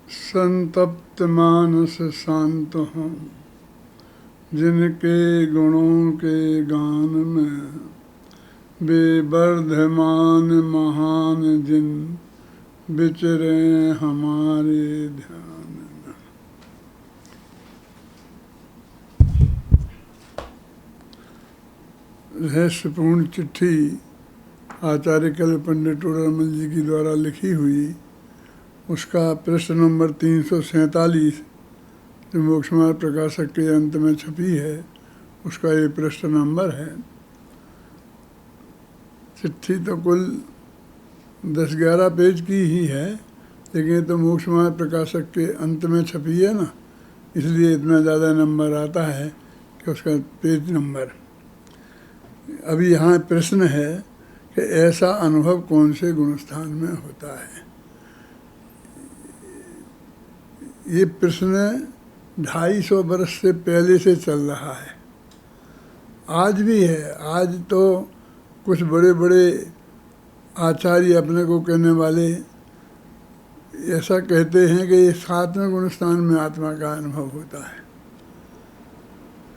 संतप्त मानस शांत हों, जिनके गुणों के गान में बेवर्धमान महान जिन विचरे हमारे ध्यान में। रहस्यपूर्ण चिट्ठी आचार्य कल्प पंडित टोडरमल जी की द्वारा लिखी हुई, उसका पृष्ठ नंबर 347 जो मोक्ष मार्ग प्रकाशक के अंत में छपी है, उसका ये पृष्ठ नंबर है। चिट्ठी तो कुल 10-11 पेज की ही है, लेकिन तो मोक्ष मार्ग प्रकाशक के अंत में छपी है ना, इसलिए इतना ज़्यादा नंबर आता है कि उसका पेज नंबर। अभी यहाँ प्रश्न है कि ऐसा अनुभव कौन से गुणस्थान में होता है। ये प्रश्न 250 वर्ष से पहले से चल रहा है, आज भी है। आज तो कुछ बड़े बड़े आचार्य अपने को कहने वाले ऐसा कहते हैं कि ये 7वें गुणस्थान में आत्मा का अनुभव होता है।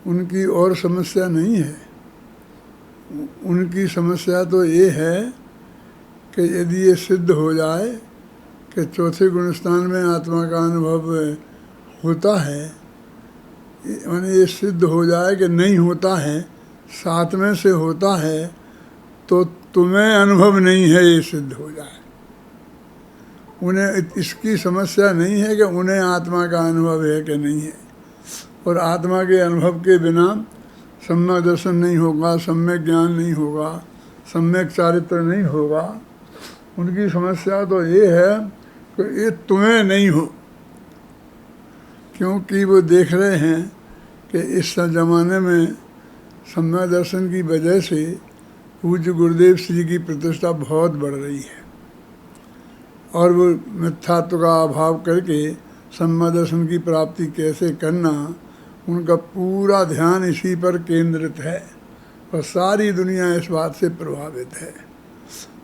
उनकी और समस्या नहीं है। उनकी समस्या तो ये है कि यदि ये सिद्ध हो जाए कि चौथे गुणस्थान में आत्मा का अनुभव होता है, माने ये सिद्ध हो जाए कि नहीं होता है, 7वें से होता है, तो तुम्हें अनुभव नहीं है, ये सिद्ध हो जाए। उन्हें इसकी समस्या नहीं है कि उन्हें आत्मा का अनुभव है कि नहीं है, और आत्मा के अनुभव के बिना सम्यक दर्शन नहीं होगा, सम्यक ज्ञान नहीं होगा, सम्यक चारित्र नहीं होगा। उनकी समस्या तो ये है कि ये तुम्हें नहीं हो, क्योंकि वो देख रहे हैं कि इस ज़माने में सम्यक दर्शन की वजह से पूज्य गुरुदेव श्री की प्रतिष्ठा बहुत बढ़ रही है, और वो मिथ्यात्व का अभाव करके सम्यक दर्शन की प्राप्ति कैसे करना, उनका पूरा ध्यान इसी पर केंद्रित है, और सारी दुनिया इस बात से प्रभावित है।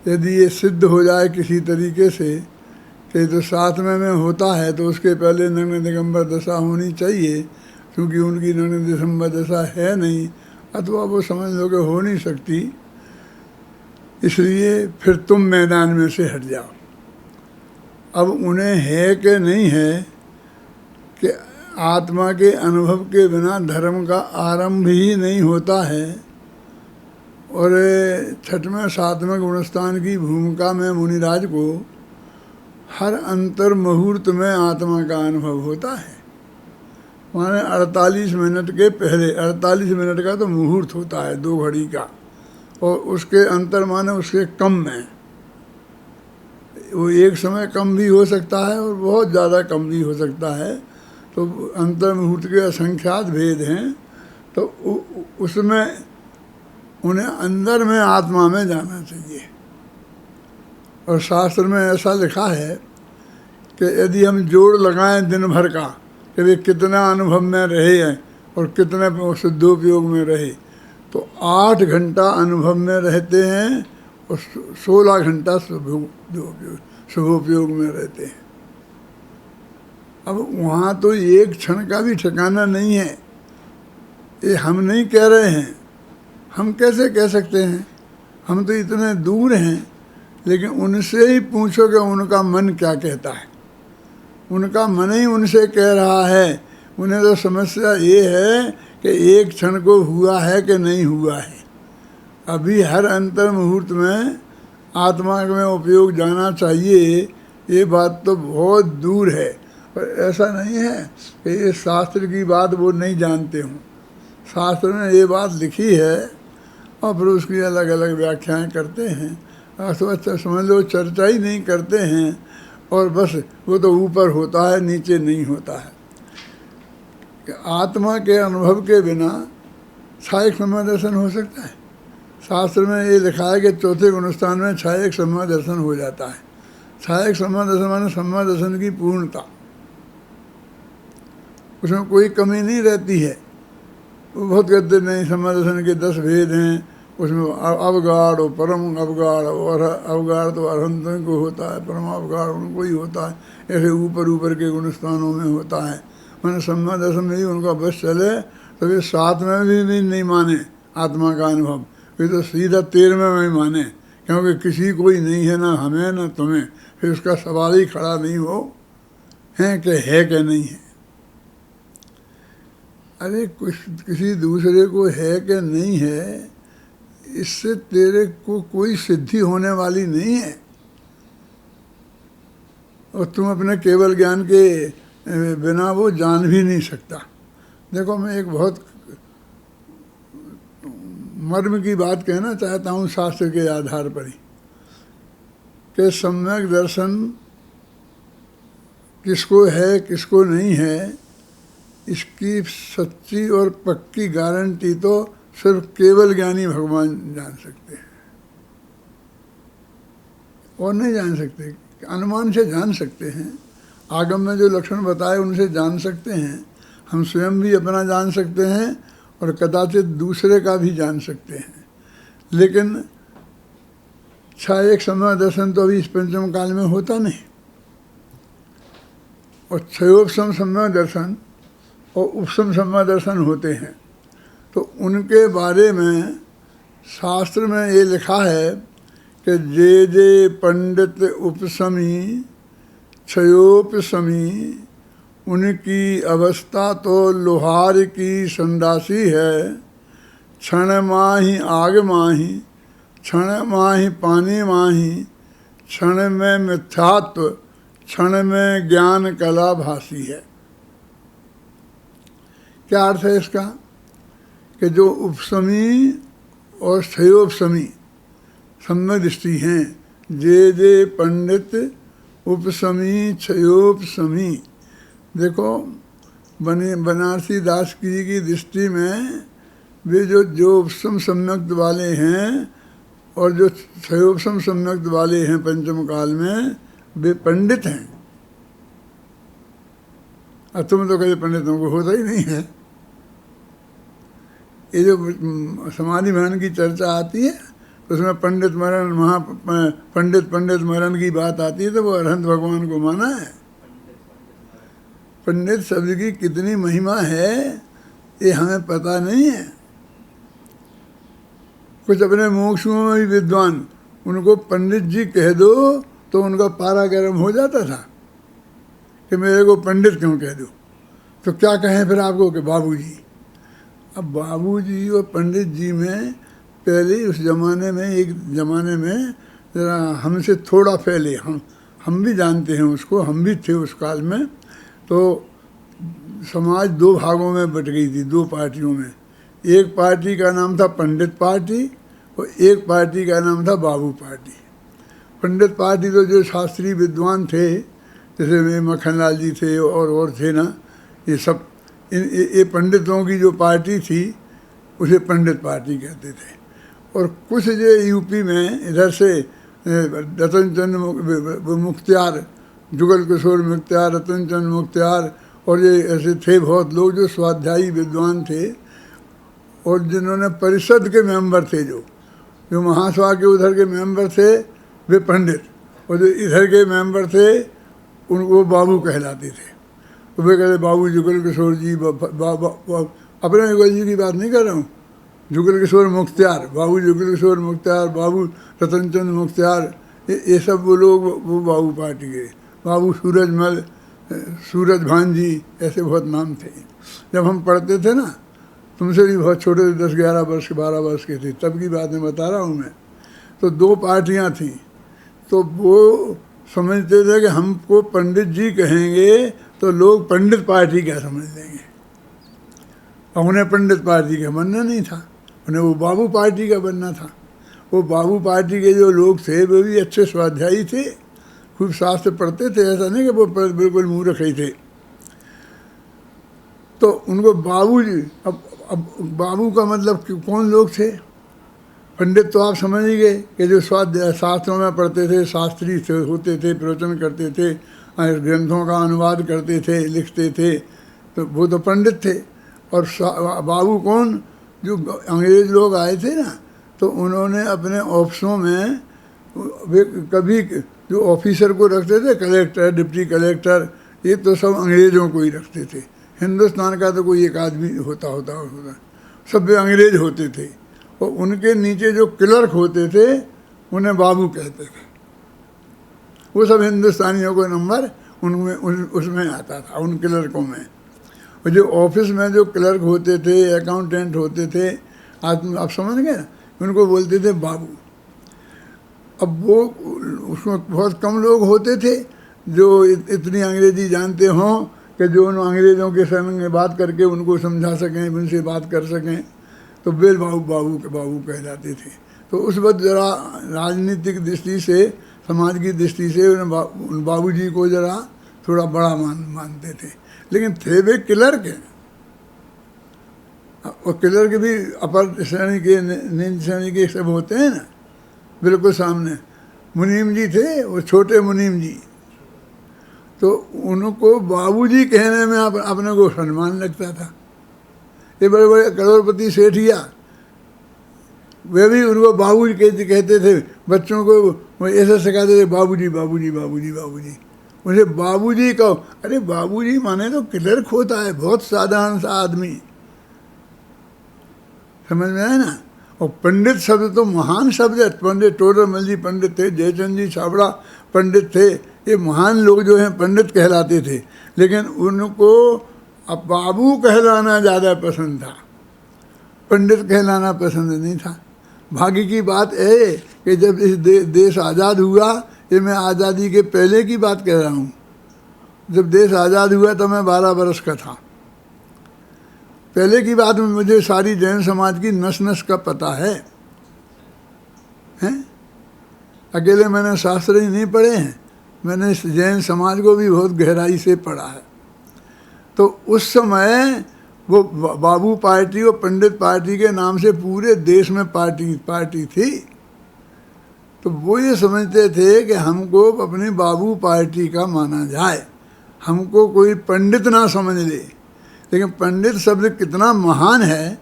यदि ये सिद्ध हो जाए किसी तरीके से कि तो 7वें में होता है, तो उसके पहले नग्न दिगंबर दशा होनी चाहिए, क्योंकि उनकी नग्न दिगंबर दशा है नहीं, अथवा वो समझ लो कि हो नहीं सकती। इसलिए फिर तुम मैदान में से हट जाओ। अब उन्हें है कि नहीं है कि आत्मा के अनुभव के बिना धर्म का आरंभ ही नहीं होता है, और 6वें 7वें गुणस्थान की भूमिका में मुनिराज को हर अंतर मुहूर्त में आत्मा का अनुभव होता है। माने 48 मिनट के पहले, 48 मिनट का तो मुहूर्त होता है 2 घड़ी का, और उसके अंतर माने उसके कम में, वो एक समय कम भी हो सकता है और बहुत ज़्यादा कम भी हो सकता है। तो अंतर मुहूर्त के असंख्यात भेद हैं, तो उसमें उन्हें अंदर में आत्मा में जाना चाहिए। और शास्त्र में ऐसा लिखा है कि यदि हम जोड़ लगाएं दिन भर का कि वे कितना अनुभव में रहे हैं और कितने शुद्धोपयोग में रहे, तो 8 घंटा अनुभव में रहते हैं और 16 घंटा शुभोपयोग में रहते हैं। अब वहाँ तो एक क्षण का भी ठिकाना नहीं है। ये हम नहीं कह रहे हैं, हम कैसे कह सकते हैं, हम तो इतने दूर हैं। लेकिन उनसे ही पूछो कि उनका मन क्या कहता है। उनका मन ही उनसे कह रहा है। उन्हें तो समस्या ये है कि एक क्षण को हुआ है कि नहीं हुआ है। अभी हर अंतर मुहूर्त में आत्मा में उपयोग जाना चाहिए, ये बात तो बहुत दूर है। पर ऐसा नहीं है कि ये शास्त्र की बात वो नहीं जानते हों। शास्त्र में ये बात लिखी है और फिर उसकी अलग अलग व्याख्याएं करते हैं। तो अच्छा समझ लो चर्चा ही नहीं करते हैं, और बस वो तो ऊपर होता है, नीचे नहीं होता है। कि आत्मा के अनुभव के बिना छायक सम्यक दर्शन हो सकता है। शास्त्र में ये लिखा है कि चौथे गुणस्थान में छायक सम्यक दर्शन हो जाता है। छायक सम्यक दर्शन माने सम्यक दर्शन की पूर्णता, उसमें कोई कमी नहीं रहती है। वो बहुत कहते नहीं सम्यक दर्शन के 10 भेद हैं, उसमें अवगाढ़ और परम अवगाढ़, और अवगाढ़ तो अरहंतों को होता है, परम अवगाढ़ उनको ही होता है। ऐसे ऊपर ऊपर के गुणस्थानों में होता है। मैंने सम्यक दर्शन में ही उनका बस चले तो वे 7 में भी नहीं माने आत्मा का अनुभव, वे तो सीधा 13वें में ही माने, क्योंकि किसी कोई नहीं है, ना हमें ना तुम्हें, फिर उसका सवाल ही खड़ा नहीं हो है कि नहीं है। अरे कुछ किसी दूसरे को है कि नहीं है, इससे तेरे को कोई सिद्धि होने वाली नहीं है, और तुम अपने केवल ज्ञान के बिना वो जान भी नहीं सकता। देखो, मैं एक बहुत मर्म की बात कहना चाहता हूँ शास्त्र के आधार पर ही, कि सम्यक दर्शन किसको है किसको नहीं है, इसकी सच्ची और पक्की गारंटी तो सिर्फ केवल ज्ञानी भगवान जान सकते हैं, और नहीं जान सकते। अनुमान से जान सकते हैं, आगम में जो लक्षण बताए उनसे जान सकते हैं, हम स्वयं भी अपना जान सकते हैं और कदाचित दूसरे का भी जान सकते हैं। लेकिन एक समय दर्शन तो अभी इस पंचम काल में होता नहीं, और क्षयोपम समय दर्शन और उपसम समय दर्शन होते हैं। तो उनके बारे में शास्त्र में ये लिखा है कि जे जे पंडित उपसमी क्षयोपसमी, उनकी अवस्था तो लोहार की संदासी है। क्षण माही आग माही, क्षण माही पानी माही, क्षण में मिथ्यात्व, क्षण में ज्ञान कला भासी है। क्या अर्थ है इसका? कि जो उपसमी और क्षयोपसमी सम्यक दृष्टि हैं, जे जे पंडित उपसमी क्षयोपसमी। देखो, बनारसी दास की दृष्टि में वे जो उपसम सम्यक वाले हैं और जो क्षयोपसम सम्यक वाले हैं पंचम काल में, वे पंडित हैं। और तुम तो कहीं पंडितों को होता ही नहीं है। ये जो समाधि मरण की चर्चा आती है, उसमें पंडित मरण पंडित मरण की बात आती है, तो वो अरहंत भगवान को माना है। पंडित शब्द की कितनी महिमा है ये हमें पता नहीं है। कुछ अपने मोक्षों में भी विद्वान, उनको पंडित जी कह दो तो उनका पारा गर्म हो जाता था कि मेरे को पंडित क्यों कह दो। तो क्या कहें फिर आपको कि बाबूजी। अब बाबूजी और पंडित जी में पहले उस ज़माने में, एक ज़माने में ज़रा हमसे थोड़ा पहले, हम भी जानते हैं उसको, हम भी थे उस काल में। तो समाज 2 भागों में बट गई थी, 2 पार्टियों में। एक पार्टी का नाम था पंडित पार्टी और एक पार्टी का नाम था बाबू पार्टी। पंडित पार्टी तो जो शास्त्रीय विद्वान थे, जैसे में मक्खनलाल जी थे और थे ना, ये सब ये पंडितों की जो पार्टी थी उसे पंडित पार्टी कहते थे। और कुछ जो यूपी में इधर से रतन चंद मुख्तियार, जुगल किशोर मुख्तियार, रतन चंद मुख्तियार और ये ऐसे थे बहुत लोग जो स्वाध्यायी विद्वान थे, और जिन्होंने परिषद के मेंबर थे, जो महासभा के उधर के मेंबर थे वे पंडित, और जो इधर के मेंबर थे उनको बाबू कहलाते थे। तो वे कहते बाबू जुगल किशोर जी, अपने जुगल जी की बात नहीं कर रहा हूँ, जुगल किशोर मुख्तियार, बाबू जुगल किशोर मुख्तियार, बाबू रतनचंद मुख्तियार, ये सब वो लोग वो बाबू पार्टी के। बाबू सूरजमल, सूरज भान जी, ऐसे बहुत नाम थे। जब हम पढ़ते थे ना, तुमसे भी बहुत छोटे थे, 10-11 वर्ष 12 वर्ष के थे, तब की बात में बता रहा हूँ मैं। तो 2 पार्टियाँ थीं, तो वो समझते थे कि हमको पंडित जी कहेंगे तो लोग पंडित पार्टी क्या समझ लेंगे, और उन्हें पंडित पार्टी का बनना नहीं था, उन्हें वो बाबू पार्टी का बनना था। वो बाबू पार्टी के जो लोग थे वो भी अच्छे स्वाध्यायी थे, खूब शास्त्र पढ़ते थे, ऐसा नहीं कि वो बिल्कुल मूर्ख ही थे। तो उनको बाबू जी, अब बाबू का मतलब कौन लोग थे? पंडित तो आप समझ ही गए कि जो स्वाध्याय शास्त्रों में पढ़ते थे, शास्त्री थे, होते थे, प्रवचन करते थे, ग्रंथों का अनुवाद करते थे, लिखते थे, तो वो तो पंडित थे। और बाबू कौन? जो अंग्रेज लोग आए थे ना, तो उन्होंने अपने ऑफिसों में वे कभी जो ऑफिसर को रखते थे, कलेक्टर, डिप्टी कलेक्टर, ये तो सब अंग्रेज़ों को ही रखते थे। हिंदुस्तान का तो कोई एक आदमी होता, सब वे अंग्रेज होते थे। और उनके नीचे जो क्लर्क होते थे उन्हें बाबू कहते थे। वो सब हिंदुस्तानियों को नंबर उनमें उसमें आता था, उन क्लर्कों में। और जो ऑफिस में जो क्लर्क होते थे, अकाउंटेंट होते थे, आप समझ गए ना, उनको बोलते थे बाबू। अब वो उसमें बहुत कम लोग होते थे जो इतनी अंग्रेजी जानते हों कि जो उन अंग्रेज़ों के संग बात करके उनको समझा सकें, उनसे बात कर सकें, तो वे बाबू कहलाते थे। तो उस वक्त ज़रा राजनीतिक दृष्टि से, समाज की दृष्टि से उन बाबूजी को ज़रा थोड़ा बड़ा मानते थे। लेकिन थे वे क्लर्क हैं, और क्लर्क भी अपर श्रेणी के, निम्न श्रेणी के सब होते हैं ना। बिल्कुल सामने मुनीम जी थे, वो छोटे मुनीम जी, तो उनको बाबूजी कहने में अपने को सम्मान लगता था। ये बड़े बड़े करोड़पति सेठिया, वे भी उनको बाबूजी कहते थे। बच्चों को वो ऐसा सिखाते थे, बाबूजी बाबूजी बाबूजी बाबूजी। मुझे बाबूजी कहो, अरे बाबूजी माने तो क्लर्क होता है, बहुत साधारण सा आदमी, समझ में आया ना। और पंडित शब्द तो महान शब्द है। पंडित टोडरमल जी पंडित थे, जयचंद जी छाबड़ा पंडित थे, ये महान लोग जो हैं पंडित कहलाते थे। लेकिन उनको अब बाबू कहलाना ज़्यादा पसंद था, पंडित कहलाना पसंद नहीं था। भाग्य की बात है कि जब इस देश आज़ाद हुआ, ये मैं आज़ादी के पहले की बात कह रहा हूँ, जब देश आज़ाद हुआ तो मैं 12 बरस का था। पहले की बात में मुझे सारी जैन समाज की नस नस का पता है, हैं? अकेले मैंने शास्त्र ही नहीं पढ़े हैं, मैंने इस जैन समाज को भी बहुत गहराई से पढ़ा है। तो उस समय वो बाबू पार्टी और पंडित पार्टी के नाम से पूरे देश में पार्टी थी। तो वो ये समझते थे कि हमको अपनी बाबू पार्टी का माना जाए, हमको कोई पंडित ना समझ ले। लेकिन पंडित शब्द कितना महान है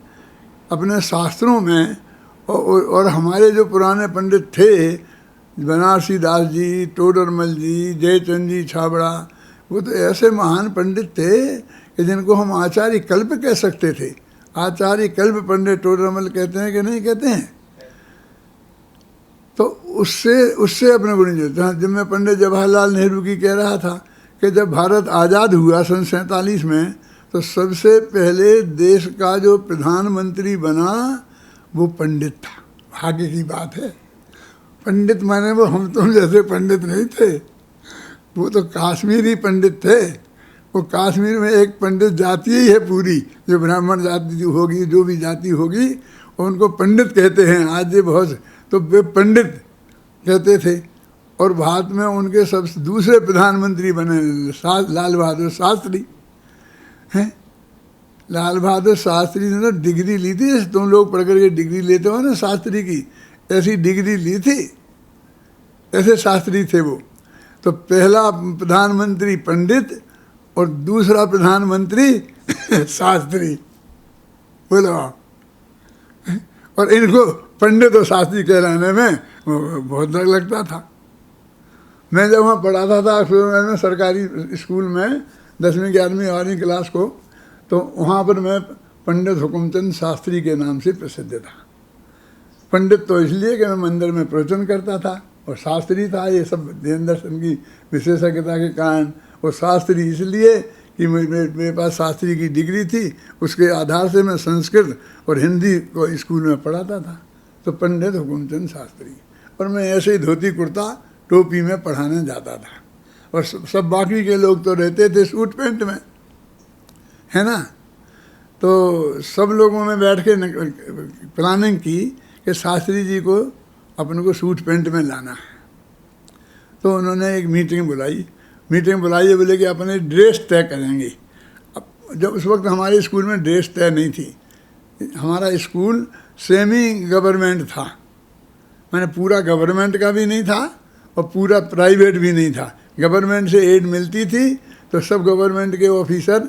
अपने शास्त्रों में। और हमारे जो पुराने पंडित थे, बनारसी दास जी, टोडरमल जी, जयचंद जी छाबड़ा, वो तो ऐसे महान पंडित थे कि जिनको हम आचार्य कल्प कह सकते थे। आचार्य कल्प पंडित टोडरमल कहते हैं कि नहीं कहते हैं? तो उससे अपने को नहीं जोड़ता। जब मैं पंडित जवाहरलाल नेहरू की कह रहा था कि जब भारत आज़ाद हुआ सन 47 में, तो सबसे पहले देश का जो प्रधानमंत्री बना वो पंडित था। भाग्य की बात है। पंडित माने वो हम तुम जैसे पंडित नहीं थे, वो तो काश्मीरी पंडित थे। वो कश्मीर में एक पंडित जाति ही है पूरी, जो ब्राह्मण जाति होगी, जो भी जाति होगी, उनको पंडित कहते हैं। आज ये बहुत, तो वे पंडित कहते थे। और भारत में उनके सब दूसरे प्रधानमंत्री बने लाल बहादुर शास्त्री हैं। लाल बहादुर शास्त्री ने तो डिग्री ली थी, जैसे तुम लोग पढ़ करके डिग्री लेते हो ना शास्त्री की, ऐसी डिग्री ली थी, ऐसे शास्त्री थे वो। तो पहला प्रधानमंत्री पंडित और दूसरा प्रधानमंत्री शास्त्री, बोलो। और इनको पंडित और शास्त्री कहलाने में बहुत डर लगता था। मैं जब वहाँ पढ़ाता था अक्सर में सरकारी स्कूल में 10वीं 11वीं 12वीं क्लास को, तो वहाँ पर मैं पंडित हुकुमचंद शास्त्री के नाम से प्रसिद्ध था। पंडित तो इसलिए कि मैं मंदिर में प्रवचन करता था, और शास्त्री था ये सब जैन दर्शन की विशेषज्ञता के कारण। और शास्त्री इसलिए कि मेरे पास शास्त्री की डिग्री थी, उसके आधार से मैं संस्कृत और हिंदी को स्कूल में पढ़ाता था। तो पंडित हुकुमचंद शास्त्री। और मैं ऐसे ही धोती कुर्ता टोपी में पढ़ाने जाता था। और सब बाकी के लोग तो रहते थे सूट पैंट में, है ना। तो सब लोगों में बैठ के प्लानिंग की कि शास्त्री जी को अपने को सूट पैंट में लाना है। तो उन्होंने एक मीटिंग बुलाई है, बोले कि अपने ड्रेस तय करेंगे। अब जब उस वक्त हमारे स्कूल में ड्रेस तय नहीं थी, हमारा स्कूल सेमी गवर्नमेंट था, मैंने पूरा गवर्नमेंट का भी नहीं था और पूरा प्राइवेट भी नहीं था। गवर्नमेंट से एड मिलती थी, तो सब गवर्नमेंट के ऑफिसर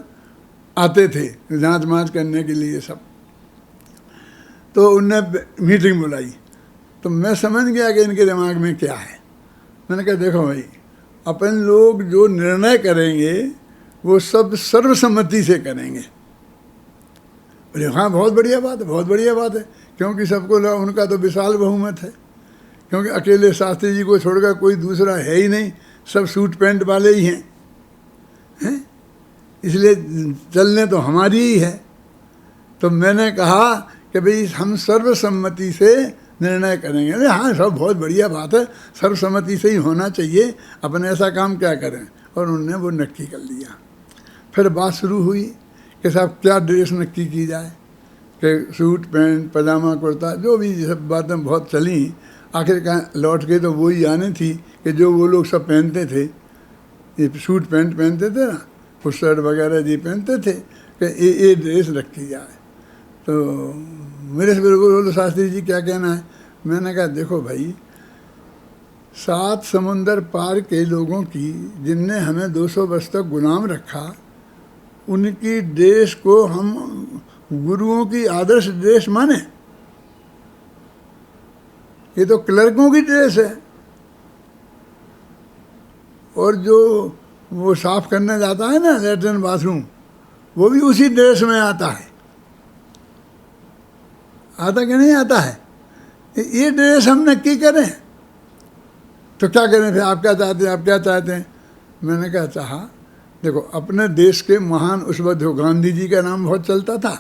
आते थे जांच मांच करने के लिए सब। तो उनने मीटिंग बुलाई, तो मैं समझ गया कि इनके दिमाग में क्या है। मैंने कहा देखो भाई, अपन लोग जो निर्णय करेंगे वो सब सर्वसम्मति से करेंगे। बोले हाँ बहुत बढ़िया बात है, बहुत बढ़िया बात है, क्योंकि सबको उनका तो विशाल बहुमत है, क्योंकि अकेले शास्त्री जी को छोड़कर कोई दूसरा है ही नहीं, सब सूट पैंट वाले ही हैं, इसलिए चलने तो हमारी ही है। तो मैंने कहा कि भाई हम सर्वसम्मति से निर्णय करेंगे। अरे हाँ सब बहुत बढ़िया बात है, सर्वसम्मति से ही होना चाहिए, अपन ऐसा काम क्या करें। और उन्होंने वो नक्की कर लिया। फिर बात शुरू हुई कि साहब क्या ड्रेस नक्की की जाए, कि सूट पैंट पजामा कुर्ता, जो भी सब बातें बहुत चली। आखिरकार लौट के तो वही आने थी कि जो वो लोग सब पहनते थे, ये सूट पैंट पहनते थे ना, वो शर्ट वगैरह जी पहनते थे, कि ये ड्रेस रखी जाए। तो मेरे से बोलो शास्त्री जी क्या कहना है। मैंने कहा देखो भाई, 7 समुंदर पार के लोगों की, जिनने हमें 200 वर्ष तक गुलाम रखा, उनकी ड्रेस को हम गुरुओं की आदर्श ड्रेस माने? ये तो क्लर्कों की ड्रेस है। और जो वो साफ करने जाता है ना लैट्रिन बाथरूम, वो भी उसी ड्रेस में आता है। आता कि नहीं आता है? ये ड्रेस हम नक्की करें तो क्या करें फिर? आप क्या चाहते हैं, आप क्या चाहते हैं? मैंने कहा चाहा, देखो अपने देश के महान उस वक्त हो, गांधी जी का नाम बहुत चलता था,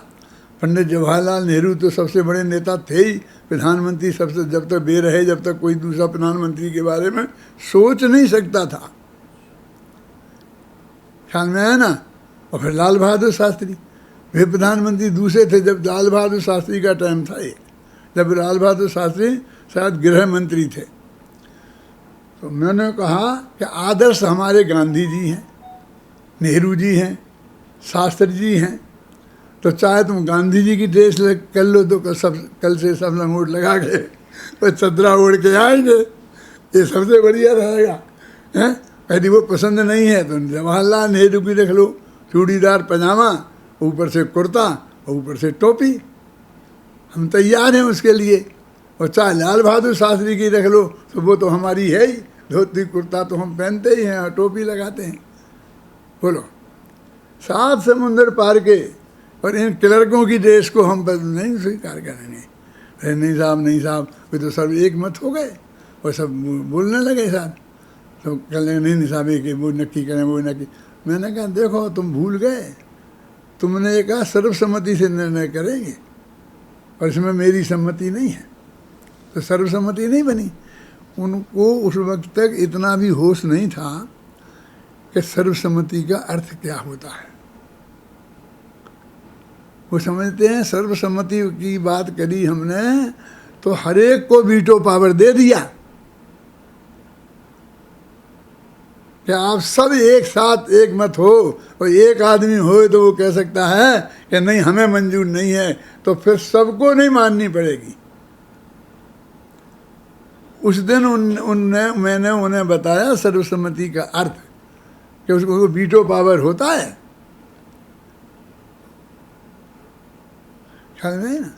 पंडित जवाहरलाल नेहरू तो सबसे बड़े नेता थे ही, प्रधानमंत्री सबसे, जब तक बे रहे, जब तक कोई दूसरा प्रधानमंत्री के बारे में सोच नहीं सकता था, ख्याल में है ना। और फिर लाल बहादुर शास्त्री, वे प्रधानमंत्री दूसरे थे जब लाल बहादुर शास्त्री का टाइम था ये, जब लाल बहादुर शास्त्री शायद गृह मंत्री थे। तो मैंने कहा कि आदर्श हमारे गांधी जी हैं, नेहरू जी हैं, शास्त्री जी हैं, तो चाहे तुम गांधी जी की ड्रेस कर लो तो कल से सब लंगोट लगा के और चदरा ओढ़ के आएंगे, ये सबसे बढ़िया रहेगा, हैं। यदि वो पसंद नहीं है तो जवाहरलाल नेहरू की रख लो, चूड़ीदार पजामा, ऊपर से कुर्ता, ऊपर से टोपी, हम तैयार हैं उसके लिए। और चाहे लाल बहादुर शास्त्री की रख लो, तो वो तो हमारी है ही, धोती कुर्ता तो हम पहनते ही हैं और टोपी लगाते हैं। बोलो 7 समुंदर पार के, और इन क्लर्कों की ड्रेस को हम नहीं स्वीकार करेंगे। अरे नहीं साहब, नहीं साहब, वे तो सब एक मत हो गए और सब बोलने लगे साहब। तो कल नहीं साहब, एक वो नक्की करें, वो नक्की। मैंने कहा देखो तुम भूल गए, तुमने कहा सर्वसम्मति से निर्णय करेंगे, और इसमें मेरी सम्मति नहीं है, तो सर्वसम्मति नहीं बनी। उनको उस वक्त तक इतना भी होश नहीं था कि सर्वसम्मति का अर्थ क्या होता है। वो समझते हैं सर्वसम्मति की बात करी हमने तो हर एक को वीटो पावर दे दिया कि आप सब एक साथ एक मत हो, और एक आदमी हो तो वो कह सकता है कि नहीं हमें मंजूर नहीं है, तो फिर सबको नहीं माननी पड़ेगी। उस दिन मैंने उन्हें बताया सर्वसम्मति का अर्थ, कि उसको वीटो पावर होता है, ख्याल नहीं ना।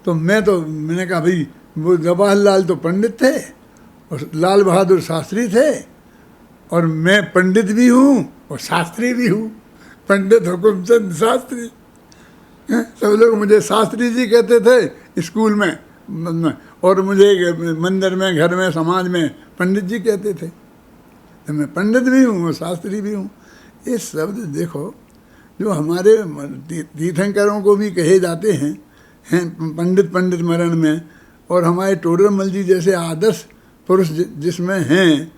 तो मैंने कहा भाई वो जवाहरलाल तो पंडित थे और लाल बहादुर शास्त्री थे, और मैं पंडित भी हूँ और शास्त्री भी हूँ, पंडित हुकुमचंद शास्त्री। सब लोग मुझे शास्त्री जी कहते थे स्कूल में, और मुझे मंदिर में, घर में, समाज में पंडित जी कहते थे। तो मैं पंडित भी हूँ और शास्त्री भी हूँ। ये शब्द देखो जो हमारे तीर्थंकरों को भी कहे जाते हैं पंडित पंडित मरण में, और हमारे टोडरमल जी जैसे आदर्श पुरुष जिसमें हैं,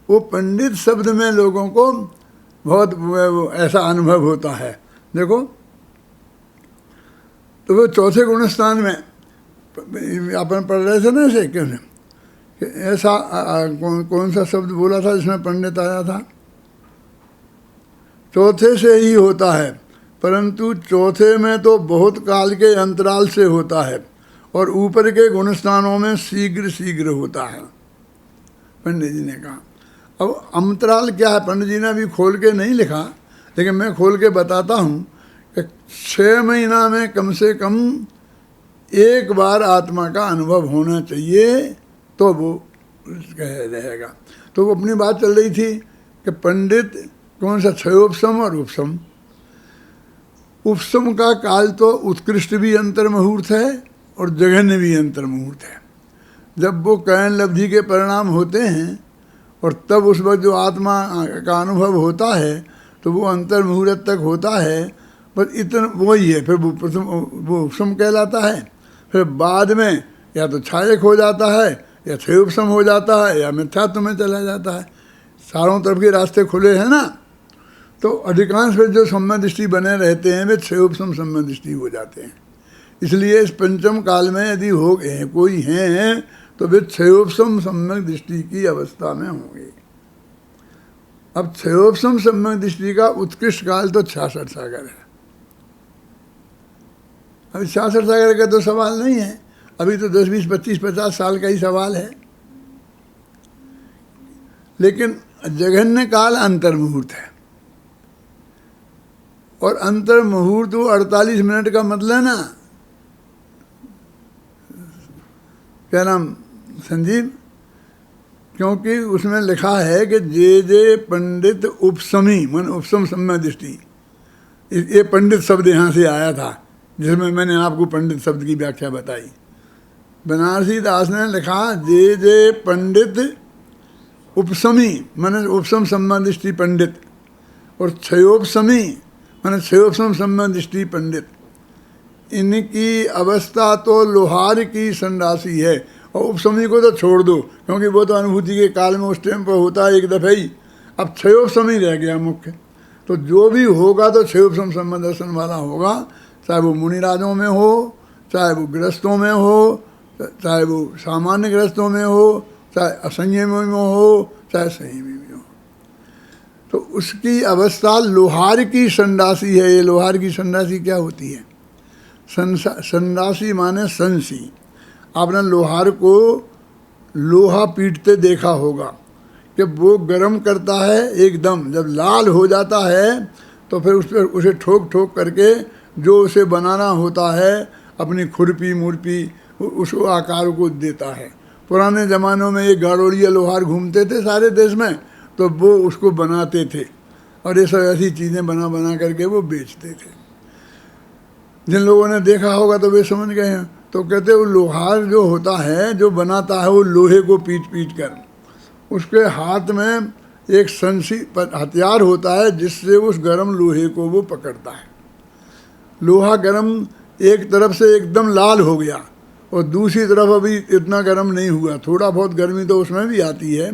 वो पंडित शब्द में लोगों को बहुत ऐसा अनुभव होता है। देखो तो वो चौथे गुणस्थान में अपन पढ़ रहे थे ना, ऐसे क्यों कि ऐसा कौन सा शब्द बोला था जिसमें पंडित आया था? चौथे से ही होता है, परंतु चौथे में तो बहुत काल के अंतराल से होता है, और ऊपर के गुणस्थानों में शीघ्र शीघ्र होता है, पंडित जी ने कहा। अब अंतराल क्या है, पंडित जी ने अभी खोल के नहीं लिखा, लेकिन मैं खोल के बताता हूँ कि 6 महीना में कम से कम एक बार आत्मा का अनुभव होना चाहिए तो वो कह रहेगा। तो वो अपनी बात चल रही थी कि पंडित कौन सा क्षयोपशम और उपशम। उपशम का काल तो उत्कृष्ट भी अंतर मुहूर्त है और जघन्य भी अंतर मुहूर्त है। जब वो कैन लब्धि के परिणाम होते हैं और तब उस वक्त जो आत्मा का अनुभव होता है तो वो अंतर मुहूर्त तक होता है, बस इतना वही है। फिर वो प्रथम वो उपशम कहलाता है। फिर बाद में या तो छायक हो जाता है या क्षयोपशम हो जाता है या मिथ्यात्व में चला जाता है। चारों तरफ के रास्ते खुले हैं ना, तो अधिकांश में जो सम्यक दृष्टि बने रहते हैं वे क्षयोपशम सम्यक दृष्टि हो जाते हैं। इसलिए इस पंचम काल में यदि हो गए कोई हैं तो वे क्षयोपशम सम्यक दृष्टि की अवस्था में होंगे। अब क्षयोपशम सम्यक दृष्टि का उत्कृष्ट काल तो 66 सागर है। अभी 66 सागर का तो सवाल नहीं है, अभी तो 10, 20, 25, 50 साल का ही सवाल है। लेकिन जघन्य काल अंतर मुहूर्त है, और अंतर मुहूर्त वो 48 मिनट का मतलब ना, क्या नाम संजीव, क्योंकि उसमें लिखा है कि जे पंडित उपशमी मन उपशम सम्यक दृष्टि। ये पंडित शब्द यहाँ से आया था जिसमें मैंने आपको पंडित शब्द की व्याख्या बताई। बनारसी दास ने लिखा जे पंडित उपशमी मन उपशम सम्यक दृष्टि पंडित, और क्षयोपशमी मन क्षयोपशम सम्यक दृष्टि पंडित। इनकी अवस्था तो लोहार की संडासी है, और उपशमी को तो छोड़ दो क्योंकि वो तो अनुभूति के काल में उस टाइम पर होता है एक दफे ही। अब क्षयोपशमी रह गया मुख्य। तो जो भी होगा तो क्षयोपशम सम्यक दर्शन वाला होगा, चाहे वो मुनिराजों में हो, चाहे वो गृहस्थों में हो, चाहे वो सामान्य गृहस्थों में हो, चाहे असंयमी में हो, चाहे संयमी में हो। तो उसकी अवस्था लोहार की संडासी है। ये लोहार की संडासी क्या होती है? संडासी माने संसी। आपने लोहार को लोहा पीटते देखा होगा कि वो गर्म करता है एकदम, जब लाल हो जाता है तो फिर उस पर उसे ठोक ठोक करके जो उसे बनाना होता है अपनी खुरपी मुरपी उस आकार को देता है। पुराने ज़मानों में ये गाड़ोड़िया लोहार घूमते थे सारे देश में, तो वो उसको बनाते थे और ये सब ऐसी चीज़ें बना बना करके वो बेचते थे। जिन लोगों ने देखा होगा तो वे समझ गए हैं। तो कहते वो लोहार जो होता है जो बनाता है वो लोहे को पीट पीट कर, उसके हाथ में एक संसी हथियार होता है जिससे उस गर्म लोहे को वो पकड़ता है। लोहा गर्म एक तरफ से एकदम लाल हो गया और दूसरी तरफ अभी इतना गर्म नहीं हुआ, थोड़ा बहुत गर्मी तो उसमें भी आती है।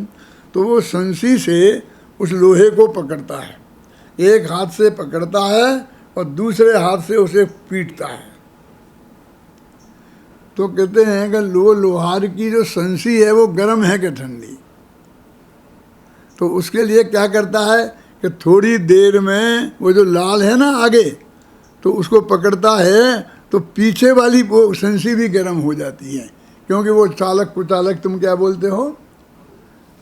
तो वो संसी से उस लोहे को पकड़ता है, एक हाथ से पकड़ता है और दूसरे हाथ से उसे पीटता है। तो कहते हैं कि लोहार की जो संसी है वो गर्म है कि ठंडी। तो उसके लिए क्या करता है कि थोड़ी देर में वो जो लाल है ना आगे, तो उसको पकड़ता है तो पीछे वाली वो संसी भी गर्म हो जाती है, क्योंकि वो चालक कुचालक तुम क्या बोलते हो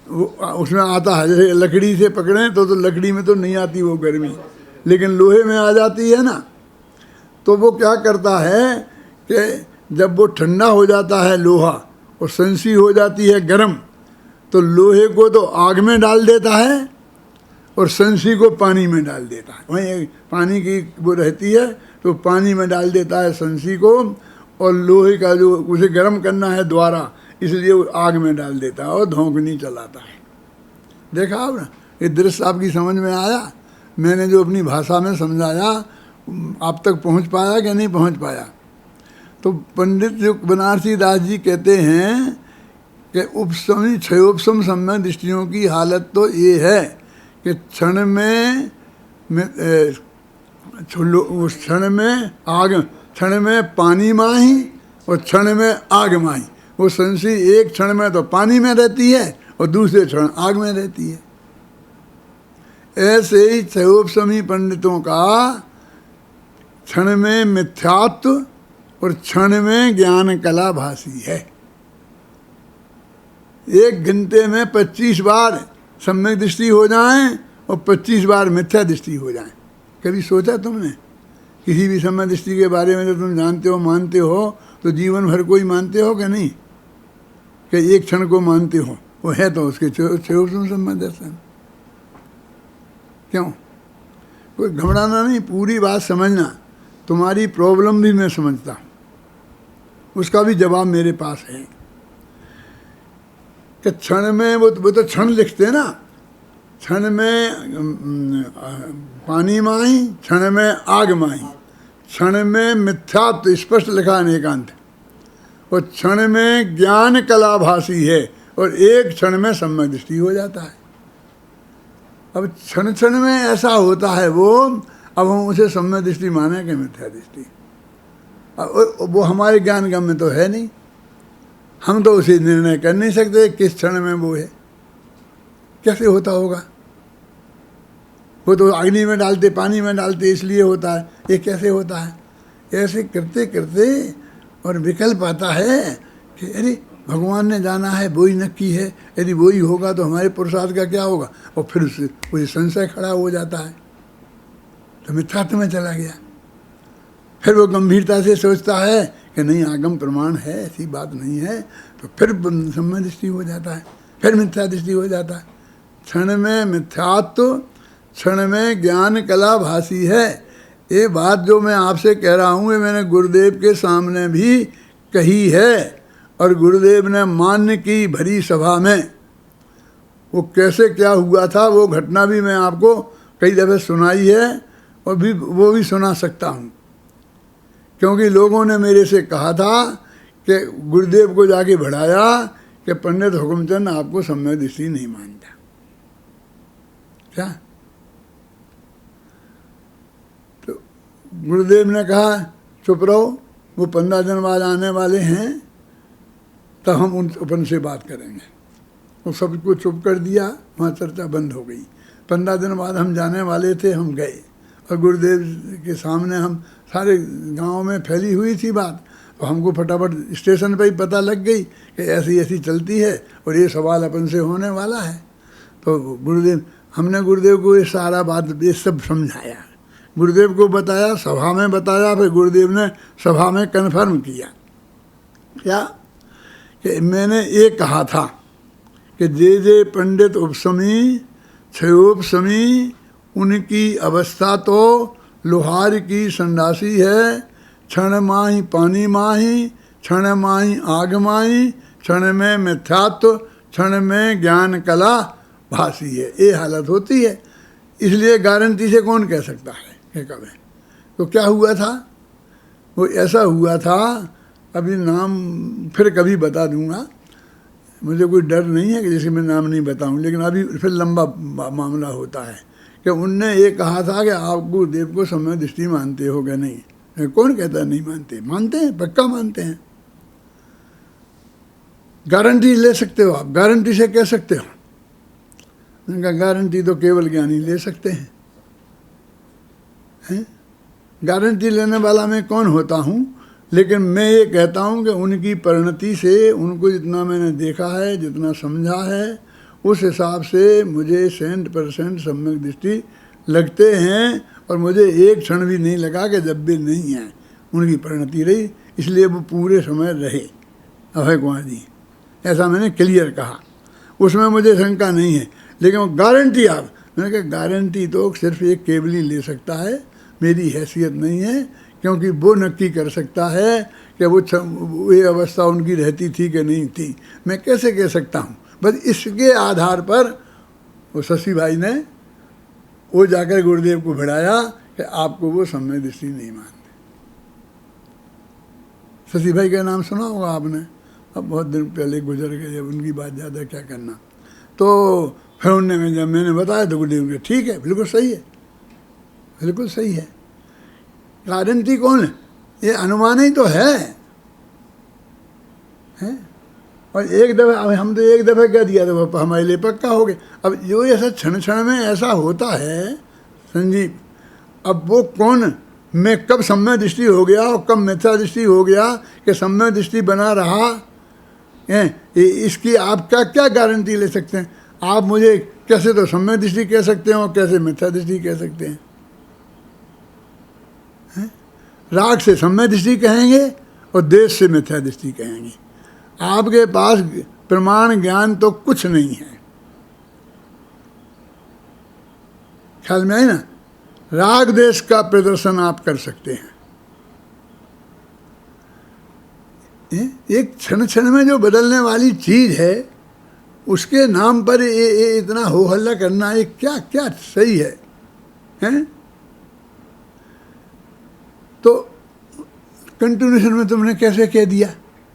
वो उसमें आता है। जैसे लकड़ी से पकड़ें तो लकड़ी में तो नहीं आती वो गर्मी, लेकिन लोहे में आ जाती है ना। तो वो क्या करता है कि जब वो ठंडा हो जाता है लोहा और संसी हो जाती है गर्म, तो लोहे को तो आग में डाल देता है और संसी को पानी में डाल देता है। वहीं पानी की वो रहती है तो पानी में डाल देता है संसी को, और लोहे का जो उसे गर्म करना है द्वारा, इसलिए वो आग में डाल देता है और धोंकनी चलाता है। देखा आप ना, ये दृश्य आपकी समझ में आया? मैंने जो अपनी भाषा में समझाया आप तक पहुंच पाया कि नहीं पहुंच पाया? तो पंडित जो बनारसी दास जी कहते हैं कि उपशमी क्षयोपशम सम्यक दृष्टियों की हालत तो ये है कि क्षण में उस क्षण में आग, क्षण में पानी माही और क्षण में आग माही। वो संसी एक क्षण में तो पानी में रहती है और दूसरे क्षण आग में रहती है। ऐसे ही क्षयोपशमी पंडितों का क्षण में मिथ्यात्व और क्षण में ज्ञान कला भासी है। एक घंटे में 25 बार सम्यक दृष्टि हो जाए और 25 बार मिथ्या दृष्टि हो जाए। कभी सोचा तुमने किसी भी सम्यक दृष्टि के बारे में जो तुम जानते हो मानते हो, तो जीवन भर को ही मानते हो कि नहीं, कि एक क्षण को मानते हो, वो है तो उसके तुम सम्यक दर्शन। क्यों? कोई घबराना नहीं, पूरी बात समझना। तुम्हारी प्रॉब्लम भी मैं समझता हूँ, उसका भी जवाब मेरे पास है कि क्षण में वो तो क्षण लिखते हैं ना, क्षण में पानी माही, क्षण में आग माही, क्षण में मिथ्यात्व स्पष्ट लिखा अनेकांत, और क्षण में ज्ञान कला भासी है, और एक क्षण में सम्यक दृष्टि हो जाता है। अब क्षण क्षण में ऐसा होता है वो, अब हम उसे सम्यक दृष्टि माने कि मिथ्या दृष्टि, वो हमारे ज्ञान गम्य तो है नहीं, हम तो उसे निर्णय कर नहीं सकते किस क्षण में वो है। कैसे होता होगा? वो तो अग्नि में डालते, पानी में डालते, इसलिए होता है। ये कैसे होता है? ऐसे करते करते और विकल्प आता है कि अरे भगवान ने जाना है, वही नक्की है, यदि वही होगा तो हमारे पुरुषार्थ का क्या होगा, और फिर उससे संशय खड़ा हो जाता है, तो मिथ्यात्व में चला गया। फिर वो गंभीरता से सोचता है कि नहीं, आगम प्रमाण है, ऐसी बात नहीं है, तो फिर सम्यक दृष्टि हो जाता है, फिर मिथ्या दृष्टि हो जाता है। क्षण में मिथ्यात्व, क्षण में ज्ञान कला भासी है। ये बात जो मैं आपसे कह रहा हूँ, ये मैंने गुरुदेव के सामने भी कही है, और गुरुदेव ने मान्य की भरी सभा में। वो कैसे क्या हुआ था वो घटना भी मैं आपको कई दफ़े सुनाई है, और भी वो भी सुना सकता हूँ, क्योंकि लोगों ने मेरे से कहा था कि गुरुदेव को जाके बढ़ाया कि पंडित हुकुमचंद आपको सम्यक दृष्टि नहीं मानता। क्या? तो गुरुदेव ने कहा चुप रहो, वो 15 दिन बाद आने वाले हैं, तब हम अपन से बात करेंगे। वो सबको चुप कर दिया, वहाँ चर्चा बंद हो गई। 15 दिन बाद हम जाने वाले थे, हम गए, और गुरुदेव के सामने हम सारे गांव में फैली हुई थी बात, तो हमको फटाफट स्टेशन पर ही पता लग गई कि ऐसी ऐसी चलती है और ये सवाल अपन से होने वाला है। तो हमने गुरुदेव को ये सारा बात ये सब समझाया, गुरुदेव को बताया, सभा में बताया, फिर गुरुदेव ने सभा में कन्फर्म किया क्या कि मैंने ये कहा था कि जे पंडित उपसमी क्षयोपसमी, उनकी अवस्था तो लोहार की संडासी है। क्षण माही पानी माही, क्षण माही आग माही, क्षण में मिथ्यात्व, क्षण में ज्ञान कला भासी है। ये हालत होती है, इसलिए गारंटी से कौन कह सकता है कि कब है। तो क्या हुआ था? वो ऐसा हुआ था, अभी नाम फिर कभी बता दूंगा, मुझे कोई डर नहीं है कि जैसे मैं नाम नहीं बताऊं, लेकिन अभी फिर लंबा मामला होता है कि उनने ये कहा था कि आप गुरुदेव को सम्यक दृष्टि मानते हो क्या? नहीं। कौन कहता नहीं मानते? मानते हैं, पक्का मानते हैं। गारंटी ले सकते हो आप? गारंटी से कह सकते हो? उनका गारंटी तो केवल ज्ञानी ले सकते हैं। गारंटी लेने वाला मैं कौन होता हूँ? लेकिन मैं ये कहता हूँ कि उनकी परिणति से, उनको जितना मैंने देखा है, जितना समझा है, उस हिसाब से मुझे 100% सम्यक दृष्टि लगते हैं, और मुझे एक क्षण भी नहीं लगा कि जब भी नहीं है उनकी परिणति रही, इसलिए वो पूरे समय रहे अभय कुमार जी। ऐसा मैंने क्लियर कहा, उसमें मुझे शंका नहीं है। लेकिन वो गारंटी आप, मैंने कहा गारंटी तो सिर्फ एक केवल ही ले सकता है, मेरी हैसियत नहीं है, क्योंकि वो नक्की कर सकता है कि वो ये अवस्था उनकी रहती थी कि नहीं थी। मैं कैसे कह सकता हूँ? बस इसके आधार पर वो शशि भाई ने वो जाकर गुरुदेव को भिड़ाया कि आपको वो सम्यक दृष्टि नहीं मानते। शशि भाई का नाम सुना होगा आपने, अब बहुत दिन पहले गुजर गए, जब उनकी बात ज़्यादा क्या करना। तो फिर उनने जब मैंने बताया तो गुरुदेव ने ठीक है, बिल्कुल सही है, बिल्कुल सही है। गारंटी कौन है? ये अनुमान ही तो है? और एक दफ़ा, हम तो एक दफ़ा कह दिया तो हमारे लिए पक्का हो गया। अब जो ऐसा क्षण क्षण में ऐसा होता है संजीव, अब वो कौन, मैं कब सम्यक दृष्टि हो गया और कब मिथ्या दृष्टि हो गया कि सम्यक दृष्टि बना रहा है, इसकी आप क्या गारंटी ले सकते हैं? आप मुझे कैसे तो सम्यक दृष्टि कह सकते हैं और कैसे मिथ्या दृष्टि कह सकते हैं? राग से सम्यक दृष्टि कहेंगे और देश से मिथ्या दृष्टि कहेंगे। आपके पास प्रमाण ज्ञान तो कुछ नहीं है। ख्याल में आई ना? राग देश का प्रदर्शन आप कर सकते हैं। एक क्षण क्षण में जो बदलने वाली चीज है उसके नाम पर ये इतना हो हल्ला करना, ये क्या क्या सही है, हैं? तो कंटिन्यूशन में तुमने कैसे कह दिया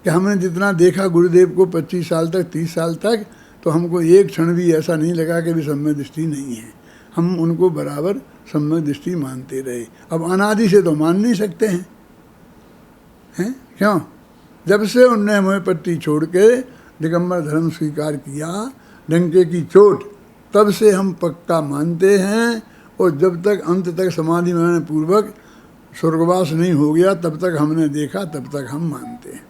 कि हमने जितना देखा गुरुदेव को 25 साल तक 30 साल तक, तो हमको एक क्षण भी ऐसा नहीं लगा कि भी सम्यक दृष्टि नहीं है। हम उनको बराबर सम्यक दृष्टि मानते रहे। अब अनादि से तो मान नहीं सकते हैं, हैं? क्यों? जब से उनने होम्योपैथी छोड़ के दिगंबर धर्म स्वीकार किया, डंके की चोट, तब से हम पक्का मानते हैं। और जब तक अंत तक समाधि में पूर्वक स्वर्गवास नहीं हो गया तब तक हमने देखा, तब तक हम मानते हैं।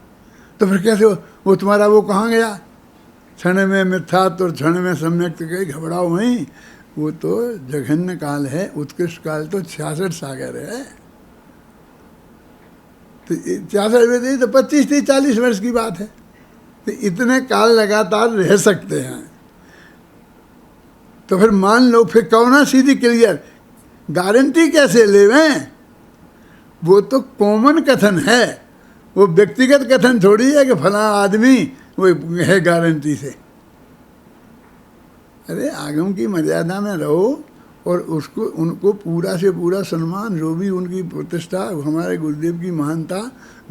तो फिर कैसे वो तुम्हारा वो कहाँ गया? क्षण में मिथ्यात्व और क्षण में सम्यक कहीं घबराओ नहीं। वो तो जघन्य काल है, उत्कृष्ट काल तो 66 सागर है। तो 66 में तो 25 30 40 वर्ष की बात है। तो इतने काल लगातार रह सकते हैं। तो फिर मान लो, फिर कौन सीधी क्लियर गारंटी कैसे लेवें? वो तो कॉमन कथन है, वो व्यक्तिगत कथन थोड़ी है कि फला आदमी वो है गारंटी से। अरे आगम की मर्यादा में रहो और उसको उनको पूरा से पूरा सम्मान, जो भी उनकी प्रतिष्ठा, हमारे गुरुदेव की महानता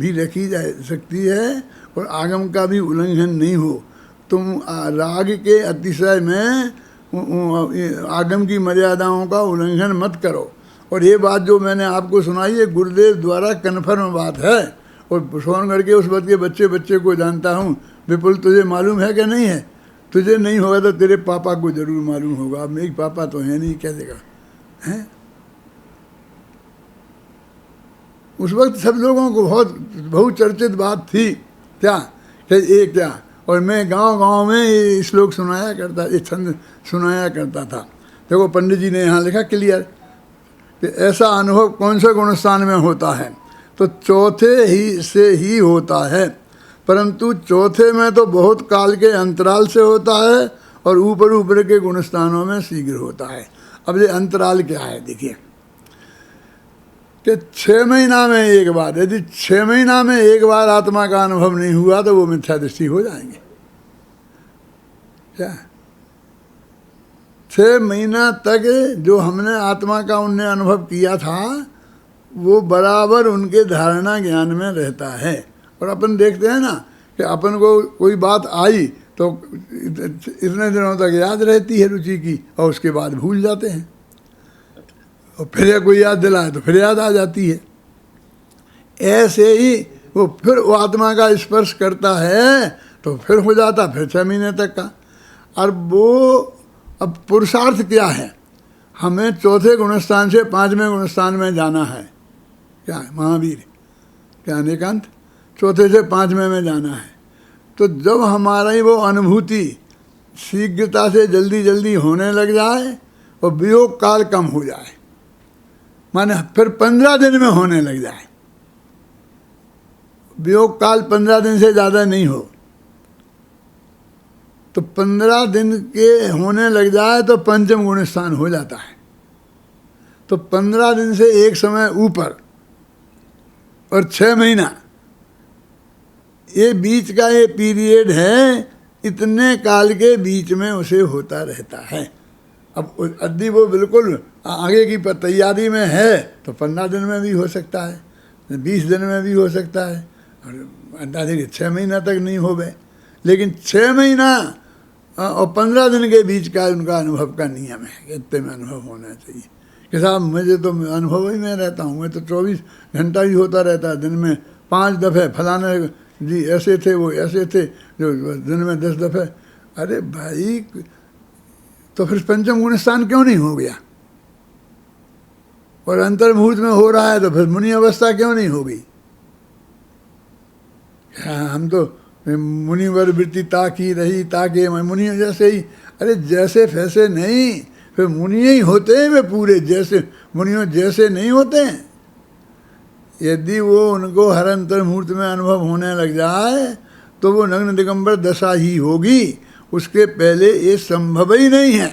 भी रखी जा सकती है और आगम का भी उल्लंघन नहीं हो। तुम राग के अतिशय में आगम की मर्यादाओं का उल्लंघन मत करो। और ये बात जो मैंने आपको सुनाई है गुरुदेव द्वारा कन्फर्म बात है। और सोनगढ़ के उस वक्त के बच्चे को जानता हूँ। विपुल, तुझे मालूम है कि नहीं है? तुझे नहीं होगा तो तेरे पापा को जरूर मालूम होगा। अब मेरे पापा तो है नहीं, कैसे का है? उस वक्त सब लोगों को बहुत चर्चित बात थी क्या कि ये क्या। और मैं गांव में ये श्लोक सुनाया करता, ये छंद सुनाया करता था। देखो पंडित जी ने यहाँ लिखा क्लियर कि ऐसा अनुभव कौन से गुणस्थान में होता है? तो चौथे ही से ही होता है, परंतु चौथे में तो बहुत काल के अंतराल से होता है और ऊपर के गुणस्थानों में शीघ्र होता है। अब ये अंतराल क्या है? देखिए कि 6 महीना में एक बार, यदि 6 महीना में एक बार आत्मा का अनुभव नहीं हुआ तो वो मिथ्या दृष्टि हो जाएंगे क्या? 6 महीना तक जो हमने आत्मा का उनने अनुभव किया था वो बराबर उनके धारणा ज्ञान में रहता है। और अपन देखते हैं ना कि अपन को कोई बात आई तो इतने दिनों तक याद रहती है रुचि की, और उसके बाद भूल जाते हैं। और फिर कोई याद दिलाए तो फिर याद आ जाती है। ऐसे ही वो फिर वो आत्मा का स्पर्श करता है तो फिर हो जाता, फिर 6 महीने तक का। और वो अब पुरुषार्थ क्या है? हमें चौथे गुणस्थान से 5वें गुणस्थान में जाना है। क्या है? महावीर क्या अनेकांत? चौथे से 5वें में जाना है। तो जब हमारी वो अनुभूति शीघ्रता से जल्दी होने लग जाए और वियोग काल कम हो जाए, माने फिर 15 दिन में होने लग जाए, वियोग काल 15 दिन से ज़्यादा नहीं हो, तो 15 दिन के होने लग जाए तो पंचम गुणस्थान हो जाता है। तो 15 दिन से एक समय ऊपर और 6 महीना, ये बीच का ये पीरियड है, इतने काल के बीच में उसे होता रहता है। अब यदि वो बिल्कुल आगे की तैयारी में है तो 15 दिन में भी हो सकता है, 20 दिन में भी हो सकता है, और अंदाजे 6 महीना तक नहीं हो गए। लेकिन 6 महीना और 15 दिन के बीच का उनका अनुभव का नियम है, इतने में अनुभव होना चाहिए। कि साहब मुझे तो अनुभव ही में रहता हूँ, मैं तो 24 घंटा ही होता रहता है। दिन में 5 दफ़े फलाने जी ऐसे थे, वो ऐसे थे, जो दिन में 10 दफ़े। अरे भाई, तो फिर पंचम गुणस्थान क्यों नहीं हो गया? और अंतर्भूत में हो रहा है तो फिर मुनि अवस्था क्यों नहीं होगी? हम तो मुनिवर वृत्ति ताकी रही ताके मैं मुनि जैसे ही। अरे जैसे फैसे नहीं, फिर मुनि ही होते हैं वे पूरे, जैसे मुनियों जैसे नहीं होते हैं। यदि वो उनको हर अंतर मुहूर्त में अनुभव होने लग जाए तो वो नग्न दिगंबर दशा ही होगी, उसके पहले ये संभव ही नहीं है।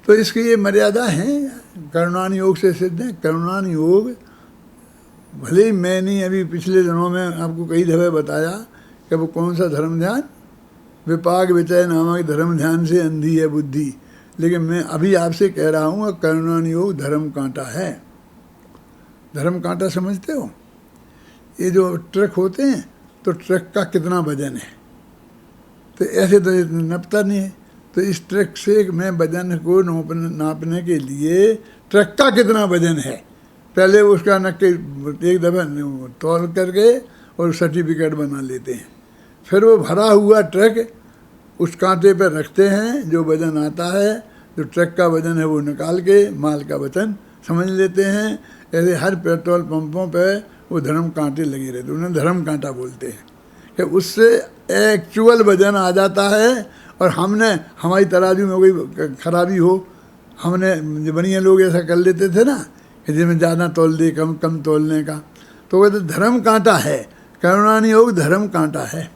तो इसकी ये मर्यादा है, करुणान योग से सिद्ध है। करुणान योग भले ही मैंने अभी पिछले दिनों में आपको कई दफे बताया कि वो कौन सा धर्म ध्यान, विपाक विचय नामक धर्म ध्यान से अंधी है बुद्धि, लेकिन मैं अभी आपसे कह रहा हूँ करुणान योग धर्म कांटा है। धर्म कांटा समझते हो? ये जो ट्रक होते हैं तो ट्रक का कितना वजन है, तो ऐसे तो नपता नहीं है। तो इस ट्रक से मैं वजन को नापने के लिए ट्रक का कितना वजन है पहले उसका नक्के एक दफ़ा तौल करके और सर्टिफिकेट बना लेते हैं। फिर वो भरा हुआ ट्रक उस कांटे पर रखते हैं, जो वज़न आता है, जो ट्रक का वज़न है वो निकाल के माल का वजन समझ लेते हैं। ऐसे हर पेट्रोल पंपों पे वो धर्म कांटे लगे रहते, उन्हें धर्म कांटा बोलते हैं कि उससे एक्चुअल वज़न आ जाता है। और हमने हमारी तराजू में कोई खराबी हो, हमने बढ़िया लोग ऐसा कर लेते थे ना कि जिसमें ज़्यादा तोल दे कम तोलने का, तो वो तो धर्म कांटा है। करुणान योग धर्म कांटा है।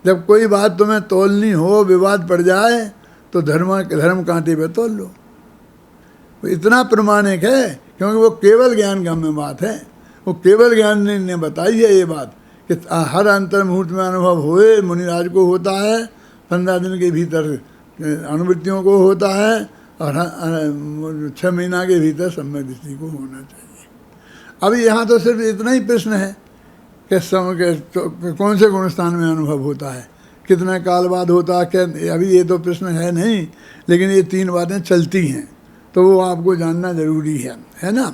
जब कोई बात तुम्हें तोलनी हो, विवाद पड़ जाए, तो धर्म कांटे पे तोल लो। वो इतना प्रमाणिक है क्योंकि वो केवल ज्ञान गम्य बात है। वो केवल ज्ञान ने बताई है ये बात कि हर अंतर मुहूर्त में अनुभव होए, मुनिराज को होता है, 15 दिन के भीतर अनुवृत्तियों को होता है, और 6 महीना के भीतर सम्यक दृष्टि को होना चाहिए। अभी यहाँ तो सिर्फ इतना ही प्रश्न है कि कौन से गुण स्थान में अनुभव होता है, कितने काल बाद होता है, क्या, अभी ये तो प्रश्न है नहीं, लेकिन ये 3 बातें चलती हैं तो वो आपको जानना जरूरी है ना।